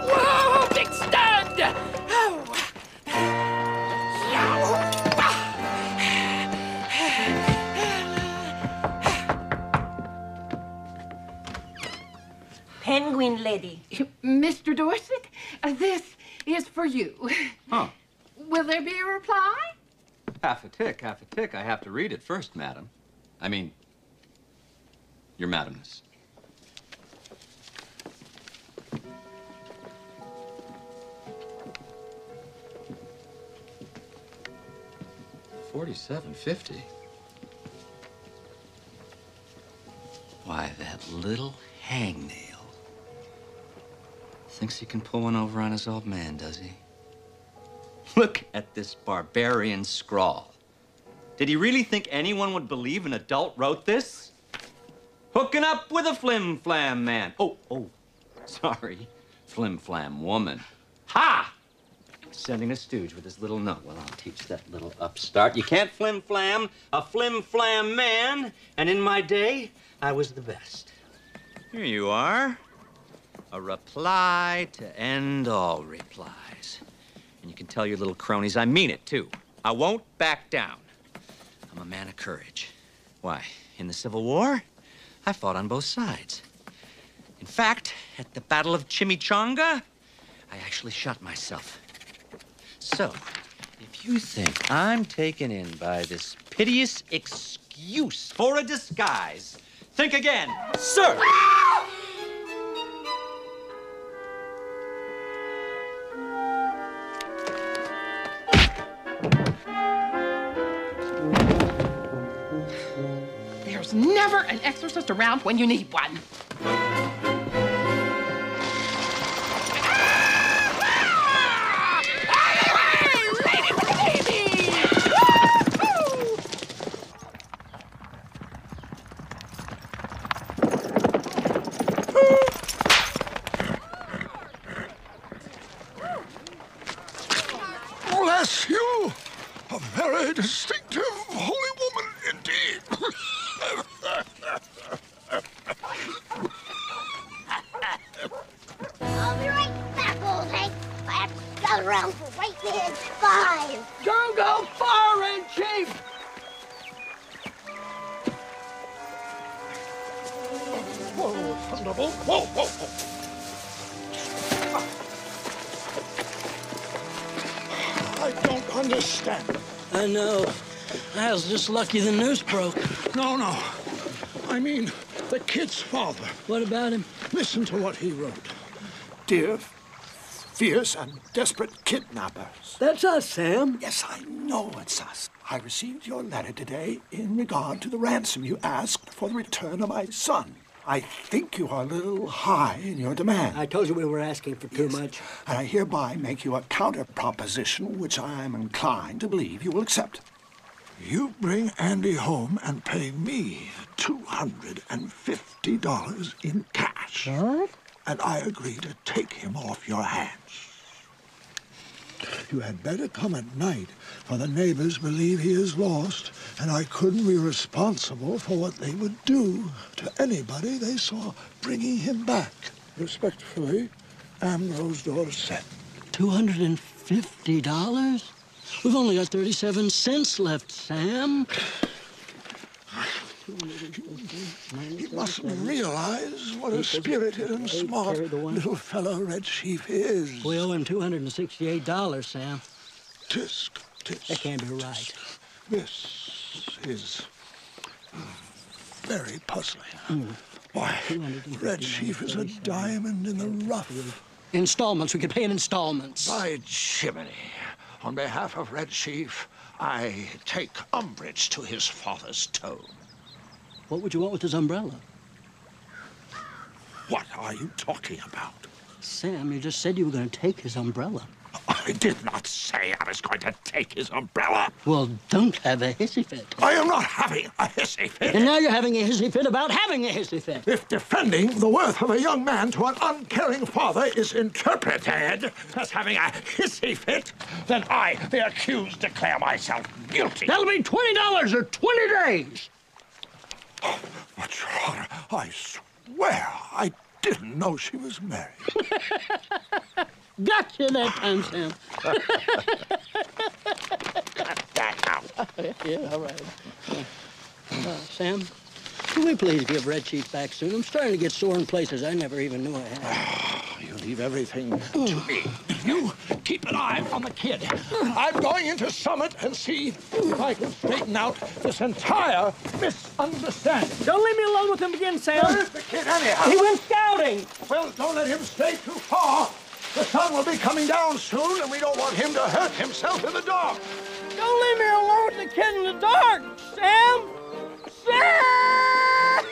Whoa, big stand! Penguin lady. Mr. Dorset, this is for you. Huh. Will there be a reply? Half a tick, half a tick. I have to read it first, madam. I mean, your madamness. $47.50. Why, that little hangnail thinks he can pull one over on his old man, does he? Look at this barbarian scrawl. Did he really think anyone would believe an adult wrote this? Hooking up with a flim-flam man. Oh, sorry. Flim-flam woman. Ha! Sending a stooge with his little note. Well, I'll teach that little upstart. You can't flim-flam a flim-flam man. And in my day, I was the best. Here you are. A reply to end all replies. And you can tell your little cronies I mean it, too. I won't back down. I'm a man of courage. Why, in the Civil War, I fought on both sides. In fact, at the Battle of Chimichanga, I actually shot myself. So, if you think I'm taken in by this piteous excuse for a disguise, think again, sir! There's never an exorcist around when you need one. Bless you! A very distinctive holy woman indeed. I'll be right back, old Hank. I have to scout around for white man spies. Don't go far, Red Chief! Whoa, Thunderbolt! Whoa, whoa, whoa! I don't understand. I know. I was just lucky the news broke. No, no. I mean, the kid's father. What about him? Listen to what he wrote. Dear, fierce and desperate kidnappers. That's us, Sam. Yes, I know it's us. I received your letter today in regard to the ransom you asked for the return of my son. I think you are a little high in your demand. I told you we were asking for too much. And I hereby make you a counter proposition which I am inclined to believe you will accept. You bring Andy home and pay me $250 in cash. What? And I agree to take him off your hands. You had better come at night, for the neighbors believe he is lost, and I couldn't be responsible for what they would do to anybody they saw bringing him back. Respectfully, Ambrose Dorset. $250? We've only got 37 cents left, Sam. You mustn't realize what a spirited and smart little fellow Red Chief is. We owe him $268, Sam. Tisk. That can't be right. This is very puzzling. Why, Red Chief is a diamond in the rough. Installments. We could pay in installments. By Jiminy. On behalf of Red Chief, I take umbrage to his father's tone. What would you want with his umbrella? What are you talking about? Sam, you just said you were going to take his umbrella. I did not say I was going to take his umbrella. Well, don't have a hissy fit. I am not having a hissy fit. And now you're having a hissy fit about having a hissy fit. If defending the worth of a young man to an uncaring father is interpreted as having a hissy fit, then I, the accused, declare myself guilty. That'll be $20 or 20 days. But, Your Honor, I swear I didn't know she was married. Gotcha that time, Sam. Cut that out. Yeah, all right. Sam, can we please give Red Chief back soon? I'm starting to get sore in places I never even knew I had. You leave everything to me. You keep an eye on the kid. I'm going into Summit and see if I can straighten out this entire misunderstanding. Don't leave me alone with him again, Sam. Where's the kid anyhow? He went scouting. Well, don't let him stay too far. The sun will be coming down soon, and we don't want him to hurt himself in the dark. Don't leave me alone with the kid in the dark, Sam! Sam!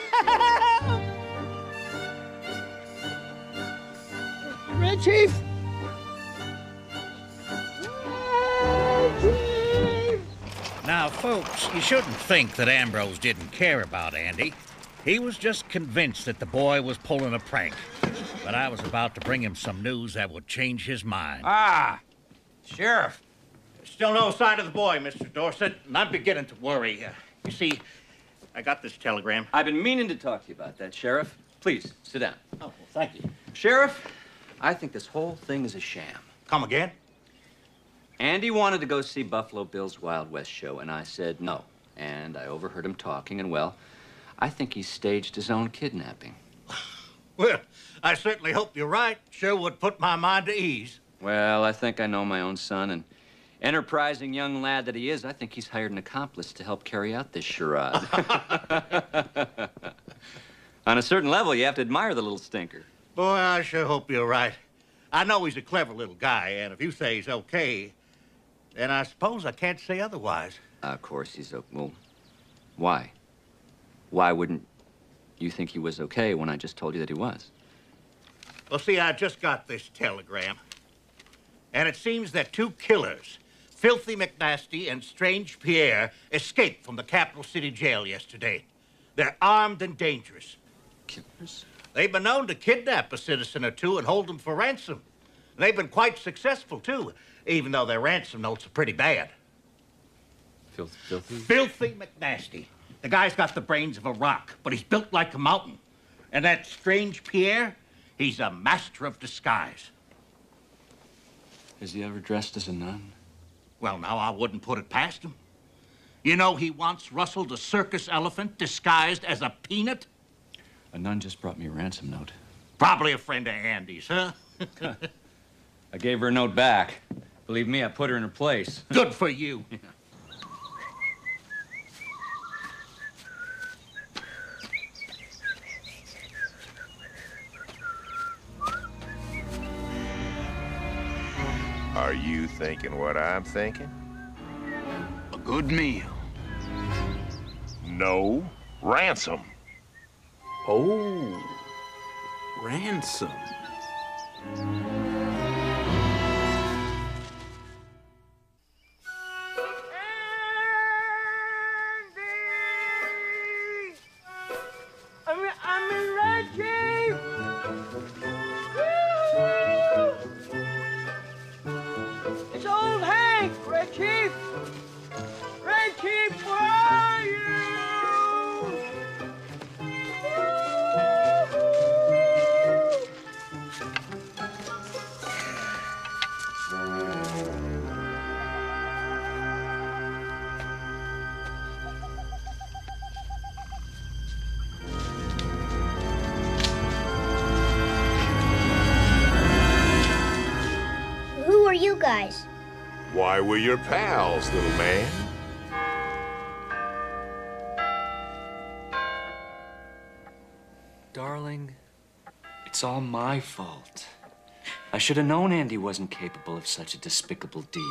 Red Chief! Red Chief! Now, folks, you shouldn't think that Ambrose didn't care about Andy. He was just convinced that the boy was pulling a prank. But I was about to bring him some news that would change his mind. Ah, Sheriff. Still no sign of the boy, Mr. Dorset, and I'm beginning to worry. You see, I got this telegram. I've been meaning to talk to you about that, Sheriff. Please, sit down. Oh, well, thank you. Sheriff, I think this whole thing is a sham. Come again? Andy wanted to go see Buffalo Bill's Wild West show, and I said no. And I overheard him talking, and, well, I think he staged his own kidnapping. Well, I certainly hope you're right. Sure would put my mind to ease. Well, I think I know my own son, and Enterprising young lad that he is, I think he's hired an accomplice to help carry out this charade. On a certain level, you have to admire the little stinker. Boy, I sure hope you're right. I know he's a clever little guy, and if you say he's okay, then I suppose I can't say otherwise. Of course he's okay. Well, why? Why wouldn't you think he was okay when I just told you that he was? Well, see, I just got this telegram, and it seems that two killers, Filthy McNasty and Strange Pierre, escaped from the capital city jail yesterday. They're armed and dangerous. Killers? They've been known to kidnap a citizen or two and hold them for ransom. They've been quite successful, too, even though their ransom notes are pretty bad. Filthy? Filthy McNasty. The guy's got the brains of a rock, but he's built like a mountain. And that Strange Pierre, he's a master of disguise. Has he ever dressed as a nun? Well, now, I wouldn't put it past him. You know, he once rustled a circus elephant disguised as a peanut. A nun just brought me a ransom note. Probably a friend of Andy's, huh? I gave her a note back. Believe me, I put her in her place. Good for you. Yeah. Are you thinking what I'm thinking? A good meal. No, ransom. Oh, ransom. I'm in Red Chief! It's old Hank, Red Chief! Red Chief, where are you? Who are you guys? Why, we're your pals, little man. Darling, it's all my fault. I should have known Andy wasn't capable of such a despicable deed.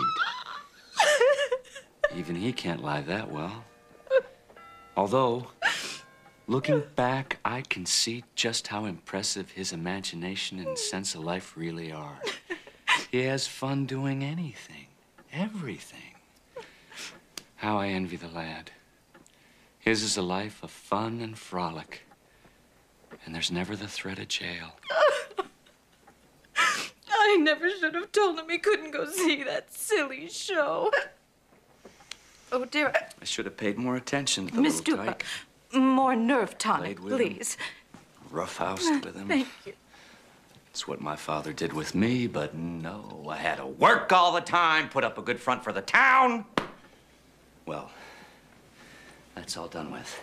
Even he can't lie that well. Although, looking back, I can see just how impressive his imagination and sense of life really are. He has fun doing anything, everything. How I envy the lad. His is a life of fun and frolic. And there's never the threat of jail. I never should have told him he couldn't go see that silly show. Oh, dear. I should have paid more attention to the Miss little Dupa, tyke. more nerve tonic, Played with him. please. Roughhoused with him. Thank you. It's what my father did with me, but no, I had to work all the time, put up a good front for the town. Well, that's all done with.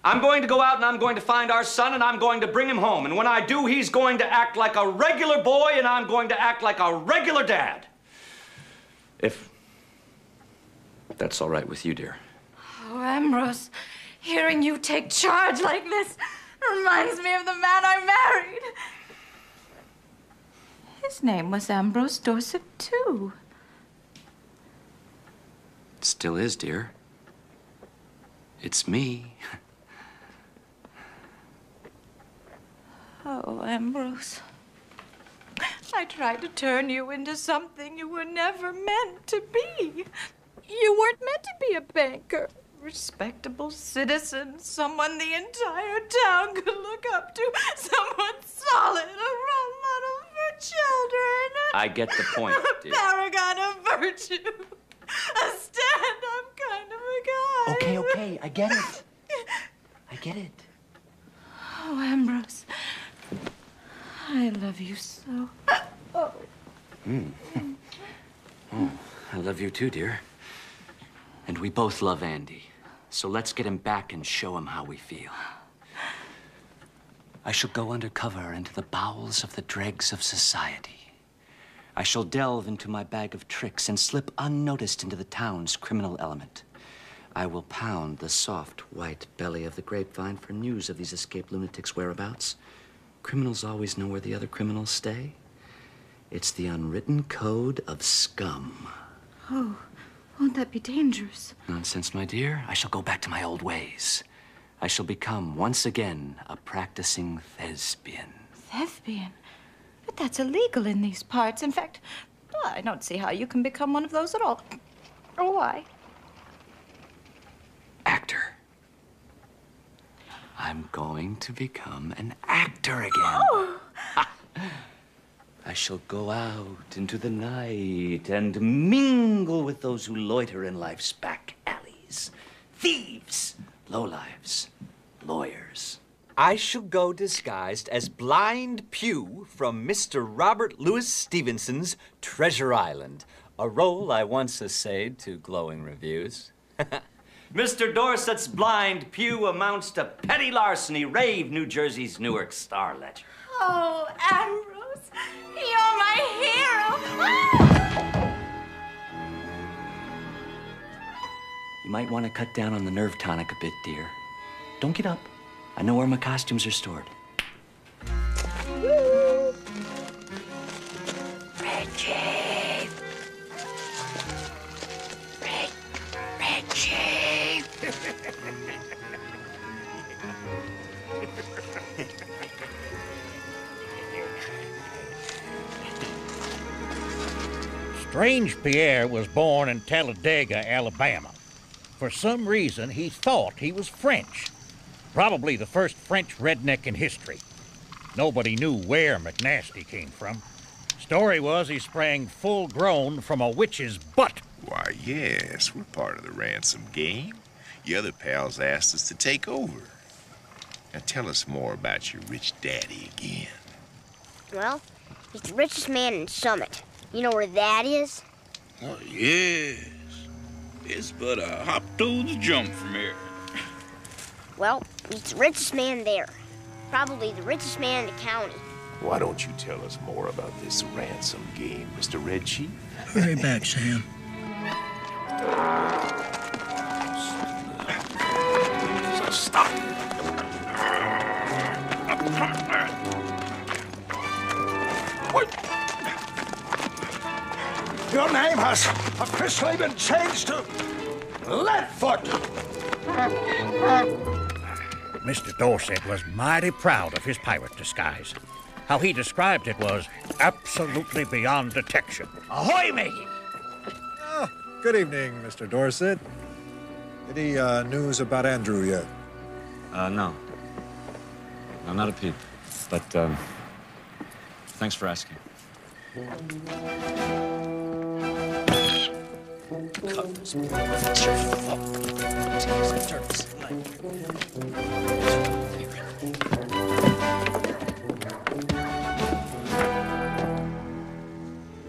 I'm going to go out and I'm going to find our son and I'm going to bring him home. And when I do, he's going to act like a regular boy and I'm going to act like a regular dad. If that's all right with you, dear. Oh, Ambrose, hearing you take charge like this reminds me of the man I married. His name was Ambrose Dorset, too. It still is, dear. It's me. Oh, Ambrose. I tried to turn you into something you were never meant to be. You weren't meant to be a banker. Respectable citizen, someone the entire town could look up to, someone solid, a role model for children. I get the point, A dear. paragon of virtue. A stand-up kind of a guy. Okay, I get it. I get it. Oh, Ambrose. I love you so. Oh. Oh, I love you too, dear. And we both love Andy. So let's get him back and show him how we feel. I shall go undercover into the bowels of the dregs of society. I shall delve into my bag of tricks and slip unnoticed into the town's criminal element. I will pound the soft, white belly of the grapevine for news of these escaped lunatics' whereabouts. Criminals always know where the other criminals stay. It's the unwritten code of scum. Oh, won't that be dangerous? Nonsense, my dear. I shall go back to my old ways. I shall become, once again, a practicing thespian. Thespian? But that's illegal in these parts. In fact, I don't see how you can become one of those at all. Or why? Actor. I'm going to become an actor again. Oh! I shall go out into the night and mingle with those who loiter in life's back alleys. Thieves, lowlives, lawyers. I shall go disguised as Blind Pew from Mr. Robert Louis Stevenson's Treasure Island, a role I once essayed to glowing reviews. Mr. Dorset's Blind Pew amounts to petty larceny, Rave, New Jersey's Newark Star Ledger. Oh, Ambrose, you're my hero. You might want to cut down on the nerve tonic a bit, dear. Don't get up. I know where my costumes are stored. Reggie! Reggie! Strange Pierre was born in Talladega, Alabama. For some reason, he thought he was French. Probably the first French redneck in history. Nobody knew where McNasty came from. Story was he sprang full grown from a witch's butt. Why, yes, we're part of the ransom game. Your other pals asked us to take over. Now tell us more about your rich daddy again. Well, he's the richest man in Summit. You know where that is? Oh, yes. It's but a hop toad's jump from here. Well, he's the richest man there. Probably the richest man in the county. Why don't you tell us more about this ransom game, Mr. Red Chief? Hurry back, Sam. Stop. What? Your name has officially been changed to Leadfoot. Mr. Dorset was mighty proud of his pirate disguise. How he described it was absolutely beyond detection. Ahoy, matey! Oh, good evening, Mr. Dorset. Any news about Andrew yet? No. No, not a peep. But, thanks for asking.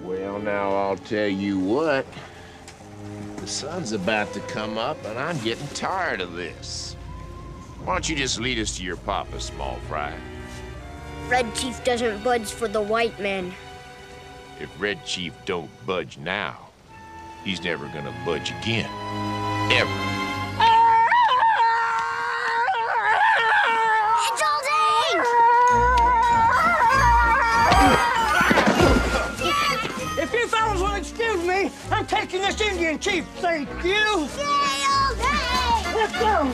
Well, now I'll tell you what. The sun's about to come up, and I'm getting tired of this. Why don't you just lead us to your papa, small fry? Red Chief doesn't budge for the white men. If Red Chief don't budge now, he's never gonna budge again. Ever. It's Aldine! If you fellas will excuse me, I'm taking this Indian chief. Thank you. Let's go.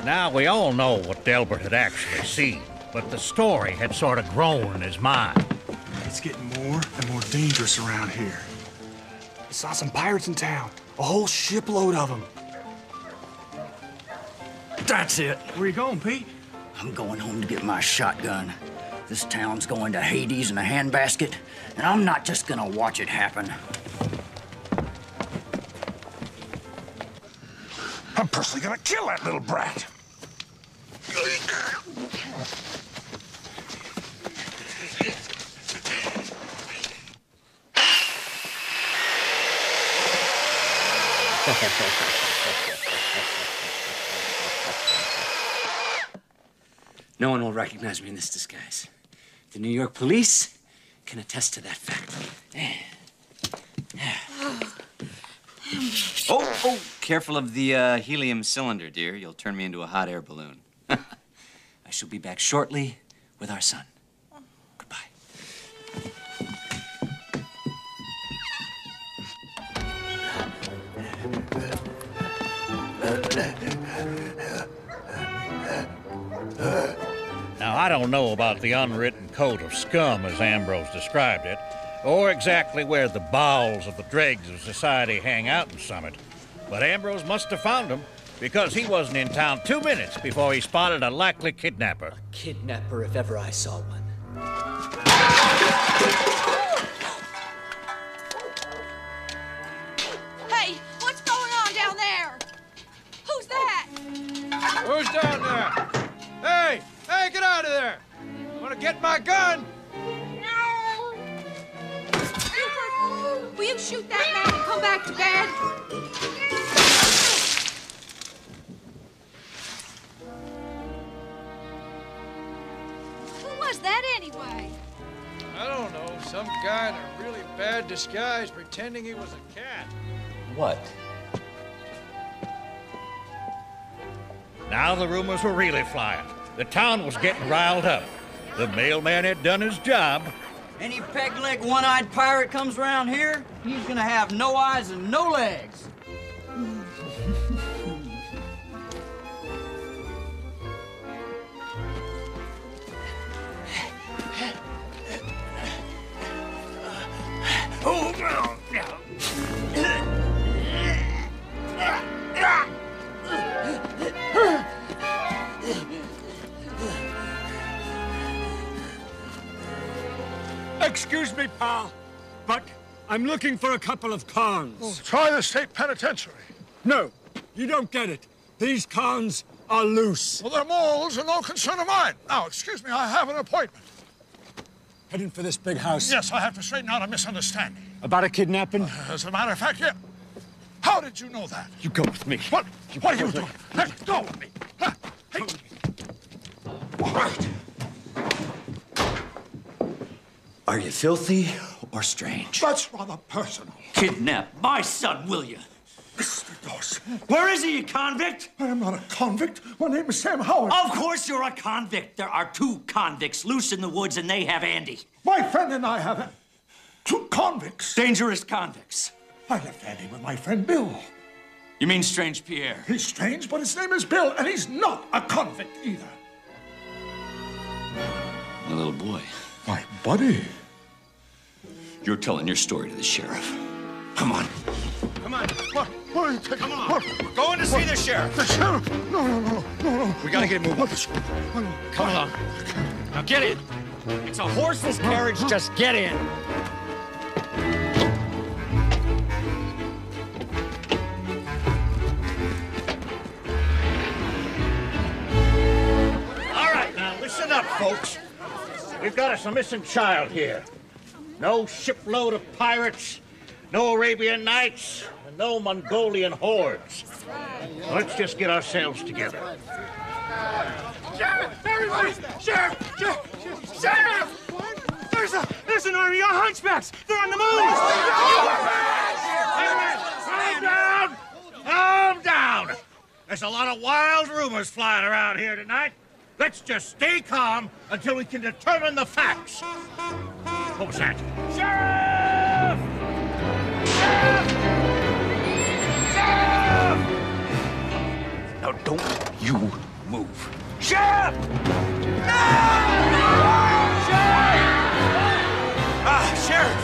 Now, we all know what Delbert had actually seen, but the story had sort of grown in his mind. It's getting more and more dangerous around here. I saw some pirates in town, a whole shipload of them. That's it. Where you going, Pete? I'm going home to get my shotgun. This town's going to Hades in a handbasket, and I'm not just gonna watch it happen. I'm personally gonna kill that little brat. No one will recognize me in this disguise. The New York police can attest to that fact. Oh, careful of the helium cylinder, dear. You'll turn me into a hot air balloon. I shall be back shortly with our son. Goodbye. Now, I don't know about the unwritten code of scum, as Ambrose described it, or exactly where the bowels of the dregs of society hang out in Summit, but Ambrose must have found them, because he wasn't in town 2 minutes before he spotted a likely kidnapper. A kidnapper, if ever I saw one. Hey, what's going on down there? Who's that? Who's down there? Hey! Hey, get out of there! Want to get my gun? Buford, will you shoot that man and come back to bed? Who was that anyway? I don't know. Some guy in a really bad disguise pretending he was a cat. What? Now the rumors were really flying. The town was getting riled up. The mailman had done his job. Any peg-leg, one-eyed pirate comes around here, he's gonna have no eyes and no legs. Excuse me, pal, but I'm looking for a couple of cons. Oh, try the state penitentiary. No, you don't get it. These cons are loose. Well, they're moles and no concern of mine. Now, excuse me, I have an appointment. Heading for this big house? Yes, I have to straighten out a misunderstanding. About a kidnapping? As a matter of fact, yeah. How did you know that? You go with me. What are you doing? Let go of me. Hey. All right. Are you filthy or strange? That's rather personal. Kidnap my son, will you? Mr. Dawson. Where is he, you convict? I am not a convict. My name is Sam Howard. Of course you're a convict. There are 2 convicts loose in the woods, and they have Andy. My friend and I have 2 convicts. Dangerous convicts. I left Andy with my friend Bill. You mean Strange Pierre? He's strange, but his name is Bill, and he's not a convict either. My little boy. My buddy. You're telling your story to the sheriff. Come on. Come on. What are you taking? Come on. What? We're going to see the sheriff. The sheriff? No. We gotta get moving. Come along. Now get in. It's a horseless carriage. Just get in. All right, now listen up, folks. We've got us a missing child here. No shipload of pirates, no Arabian Nights, and no Mongolian hordes. Let's just get ourselves together. Sheriff! Everybody! Sheriff! Sheriff! There's an army of hunchbacks! They're on the move! Calm down! There's a lot of wild rumors flying around here tonight. Let's just stay calm until we can determine the facts. What was that? Sheriff! Sheriff! Sheriff! Now, don't you move. Sheriff! No! Ah, Sheriff!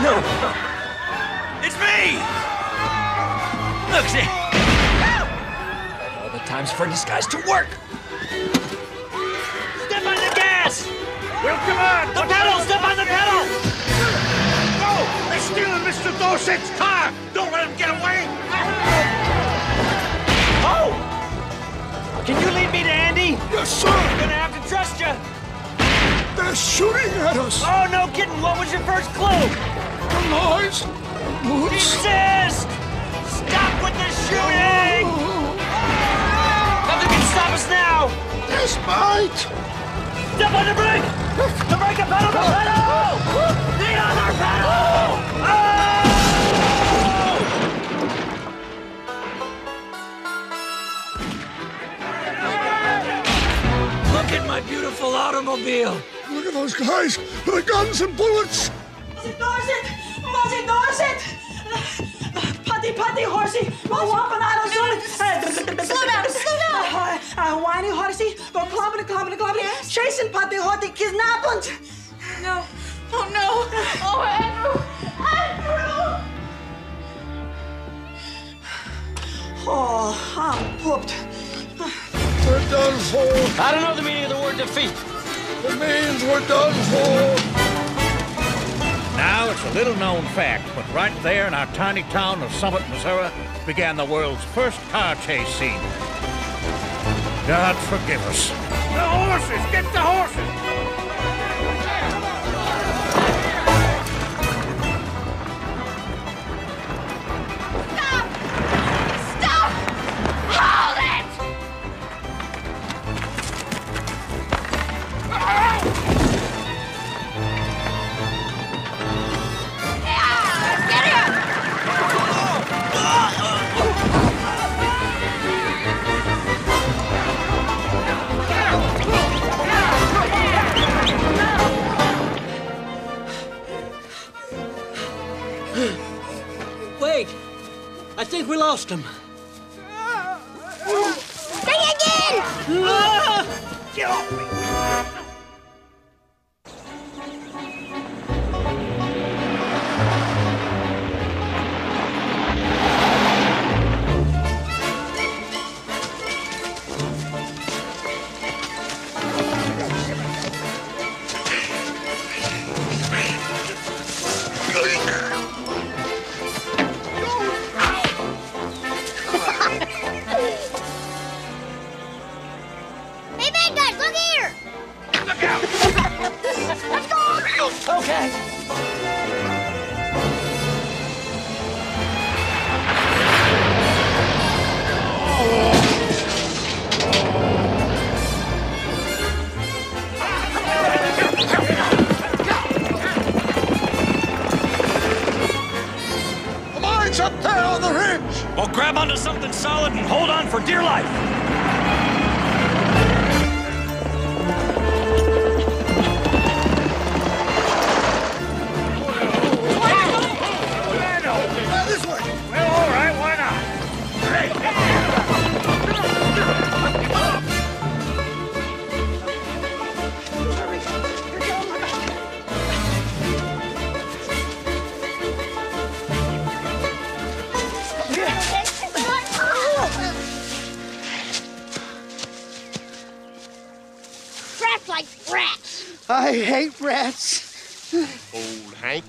No! It's me! Look, see? All the times for a disguise to work! Step on the gas! Well, come on! The pedal! Step on the pedal! No! They're stealing Mr. Dorset's car! Don't let him get away! Oh! Can you lead me to Andy? Yes, sir! I'm gonna have to trust you! They're shooting at us! Oh, no kidding! What was your first clue? The noise! Desist! Stop with the shooting! Nothing can stop us now! Despite! Step on the brake! The brake, the pedal, the pedal! The other pedal! Look at my beautiful automobile! Look at those guys with the guns and bullets! Dorset! Muzzy Dorset! Putty, horsey! Whomping out of Slow down! Whiny horsey! Go clumping. Yes? Chasing Putty, horsey, kidnapping! No. Oh, no. Oh, Andrew! Oh, I'm pooped. We're done for. I don't know the meaning of the word defeat. It means we're done for. Now, it's a little-known fact, but right there in our tiny town of Summit, Missouri, began the world's first car chase scene. God forgive us. The horses! Get the horses! Stop! Hold it! Get him! Wait, I think we lost him. Sing again! Get off me! Hey, bad guys, look here! Look out! Let's go! Okay. The mine's up there on the ridge! Well, grab onto something solid and hold on for dear life. This way! Well, all right, why not? Rats like rats. I hate rats. Old Hank,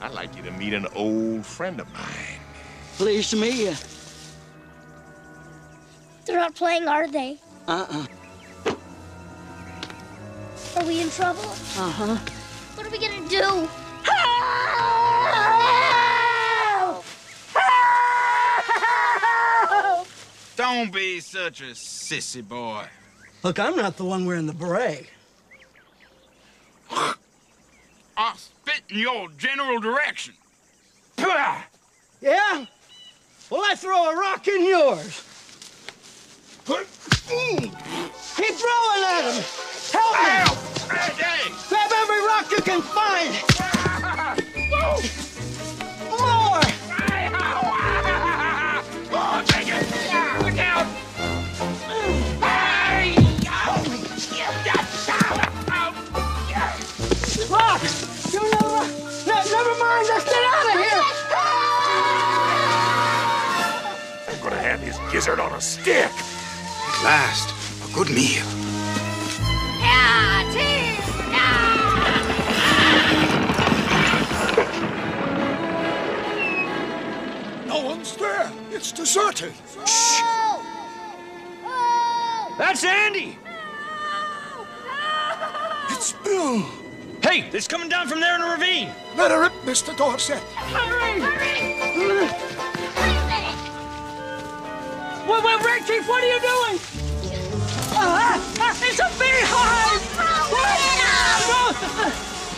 I'd like you to meet an old friend of mine. Pleased to meet you. They're not playing, are they? Uh-uh. Are we in trouble? Uh-huh. What are we gonna do? Don't be such a sissy boy. Look, I'm not the one wearing the beret. I'll spit in your general direction. Yeah? Well, I throw a rock in yours. Keep throwing at him. Help me. Hey! Grab every rock you can find. More. Oh, take it! Look out! Rock! You never mind. Let's get out of here. I'm gonna have this gizzard on a stick. At last, a good meal. No one's there. It's deserted. Shh! That's Andy! It's Bill. Hey, it's coming down from there in a ravine. Let her rip, Mr. Dorset. Hurry! Wait, Chief, what are you doing? It's a beehive!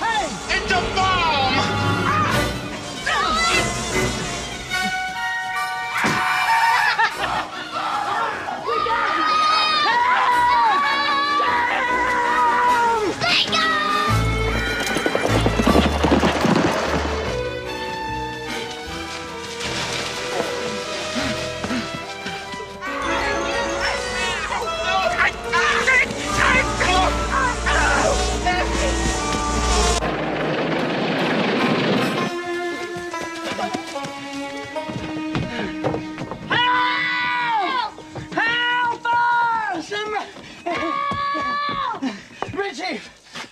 Hey! It's a bomb!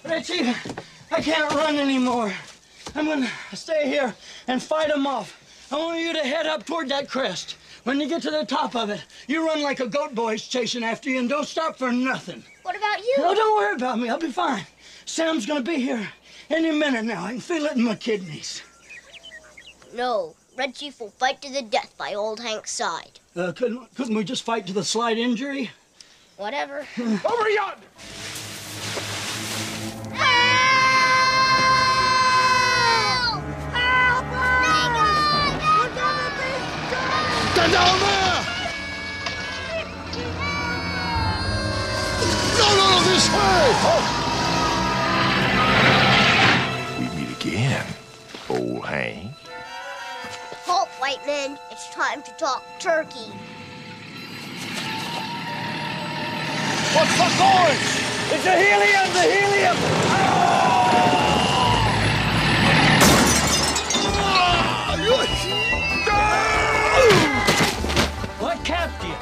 Richie, I can't run anymore. I'm gonna stay here and fight them off. I want you to head up toward that crest. When you get to the top of it, you run like a goat boy's chasing after you and don't stop for nothing. What about you? No, don't worry about me. I'll be fine. Sam's gonna be here any minute now. I can feel it in my kidneys. No, Red Chief will fight to the death by old Hank's side. Couldn't we just fight to the slight injury? Whatever. Over yonder! Stand down there! No, this way! We meet again, old Hank. Halt, white men. It's time to talk turkey. What's the noise? It's the helium! The helium! What capped you?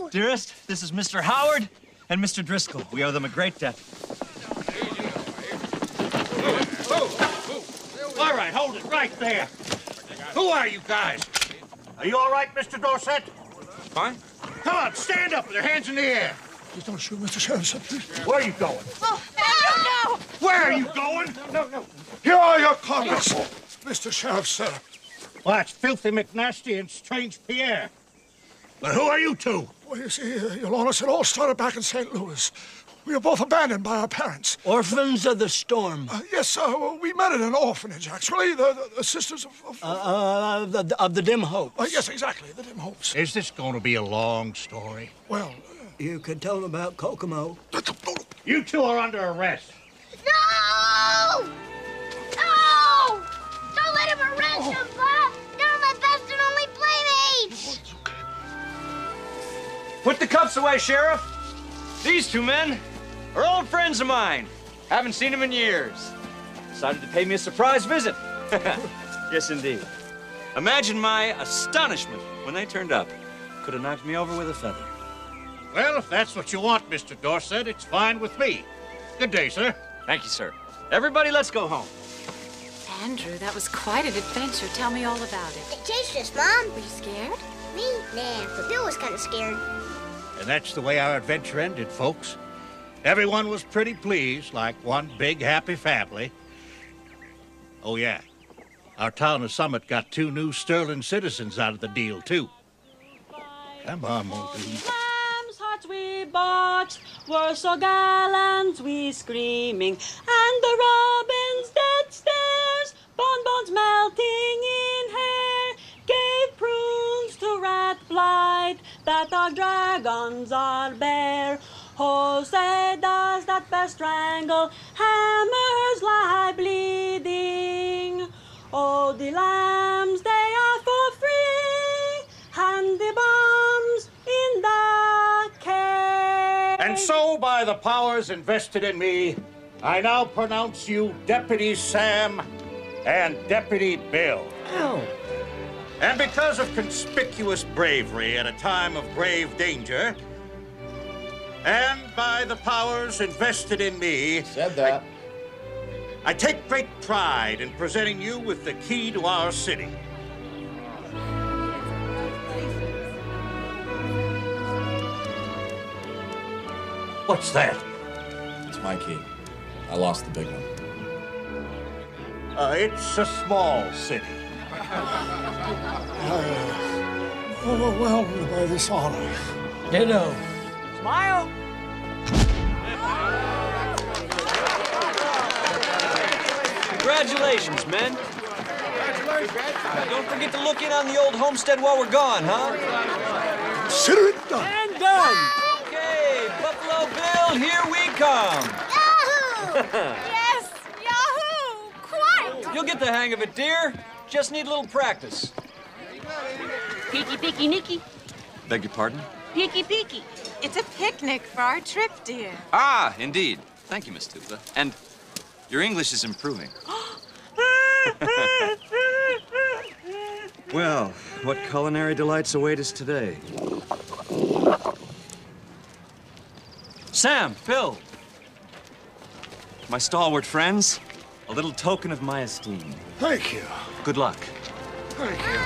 Dearest, this is Mr. Howard and Mr. Driscoll. We owe them a great debt. All right, hold it right there. Who are you guys? Are you all right, Mr. Dorset? Fine. Come on, stand up with your hands in the air. Please don't shoot, Mr. Sheriff, please. Where are you going? Oh, no, no! Where are you going? No. Here are your comments, Mr. Sheriff, sir. Well, that's Filthy McNasty and Strange Pierre. But who are you two? Well, you see, Your Honor, it all started back in St. Louis. We were both abandoned by our parents. Orphans of the storm. Yes, sir. Well, we met at an orphanage, actually. The Sisters of the Dim Hopes. Yes, exactly, the Dim Hopes. Is this going to be a long story? Well, you could tell them about Kokomo. You two are under arrest. No! No! Master Bob! They're my best and only playmates! Put the cups away, Sheriff. These two men are old friends of mine. Haven't seen them in years. Decided to pay me a surprise visit. Yes, indeed. Imagine my astonishment when they turned up. Could have knocked me over with a feather. Well, if that's what you want, Mr. Dorset, it's fine with me. Good day, sir. Thank you, sir. Everybody, let's go home. Andrew, that was quite an adventure. Tell me all about it. They chased us, Mom. Were you scared? Me? Nah, but Bill was kind of scared. And that's the way our adventure ended, folks. Everyone was pretty pleased, like one big happy family. Oh, yeah. Our town of Summit got 2 new Sterling citizens out of the deal, too. Come on, Muldoon. Lamb's hearts we bought were so gallant, we screaming, and the robin's dead stares, bonbons melting in hair, gave prunes to rat blight that our dragons are bare. Oh, say does that bear strangle, hammers lie bleeding. Oh, the lambs, they are for free, and the bombs in the cave. And so, by the powers invested in me, I now pronounce you Deputy Sam and Deputy Bill. Oh. And because of conspicuous bravery at a time of grave danger, and by the powers invested in me... Said that. I take great pride in presenting you with the key to our city. What's that? It's my key. I lost the big one. It's a small city. Overwhelmed by this honor. Ditto. Smile. Congratulations, men. Don't forget to look in on the old homestead while we're gone, huh? Consider it done. And done. Okay, Buffalo Bill, here we come. Yahoo! Yes, Yahoo! Quite! You'll get the hang of it, dear. Just need a little practice. Peeky, peeky, Nicky. Beg your pardon? Peeky, peeky. It's a picnic for our trip, dear. Ah, indeed. Thank you, Miss Tuba. And your English is improving. Well, what culinary delights await us today? Sam, Bill, my stalwart friends, a little token of my esteem. Thank you. Good luck. Thank you.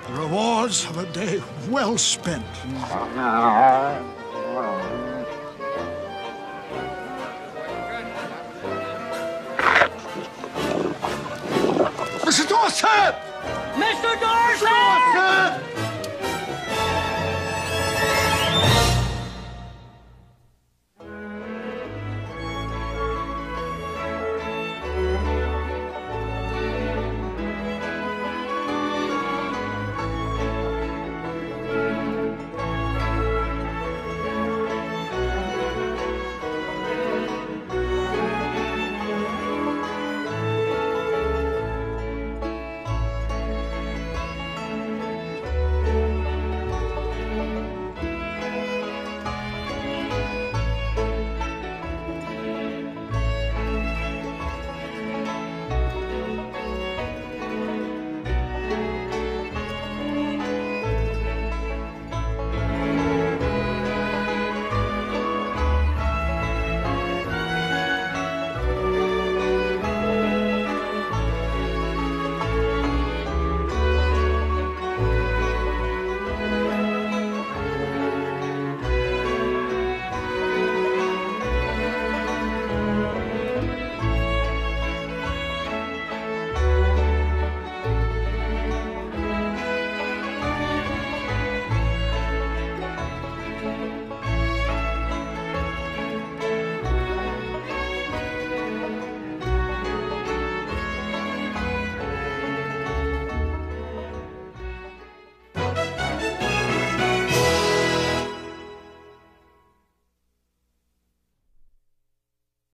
The rewards of a day well spent. Mr. Dorset! Mr. Dorset!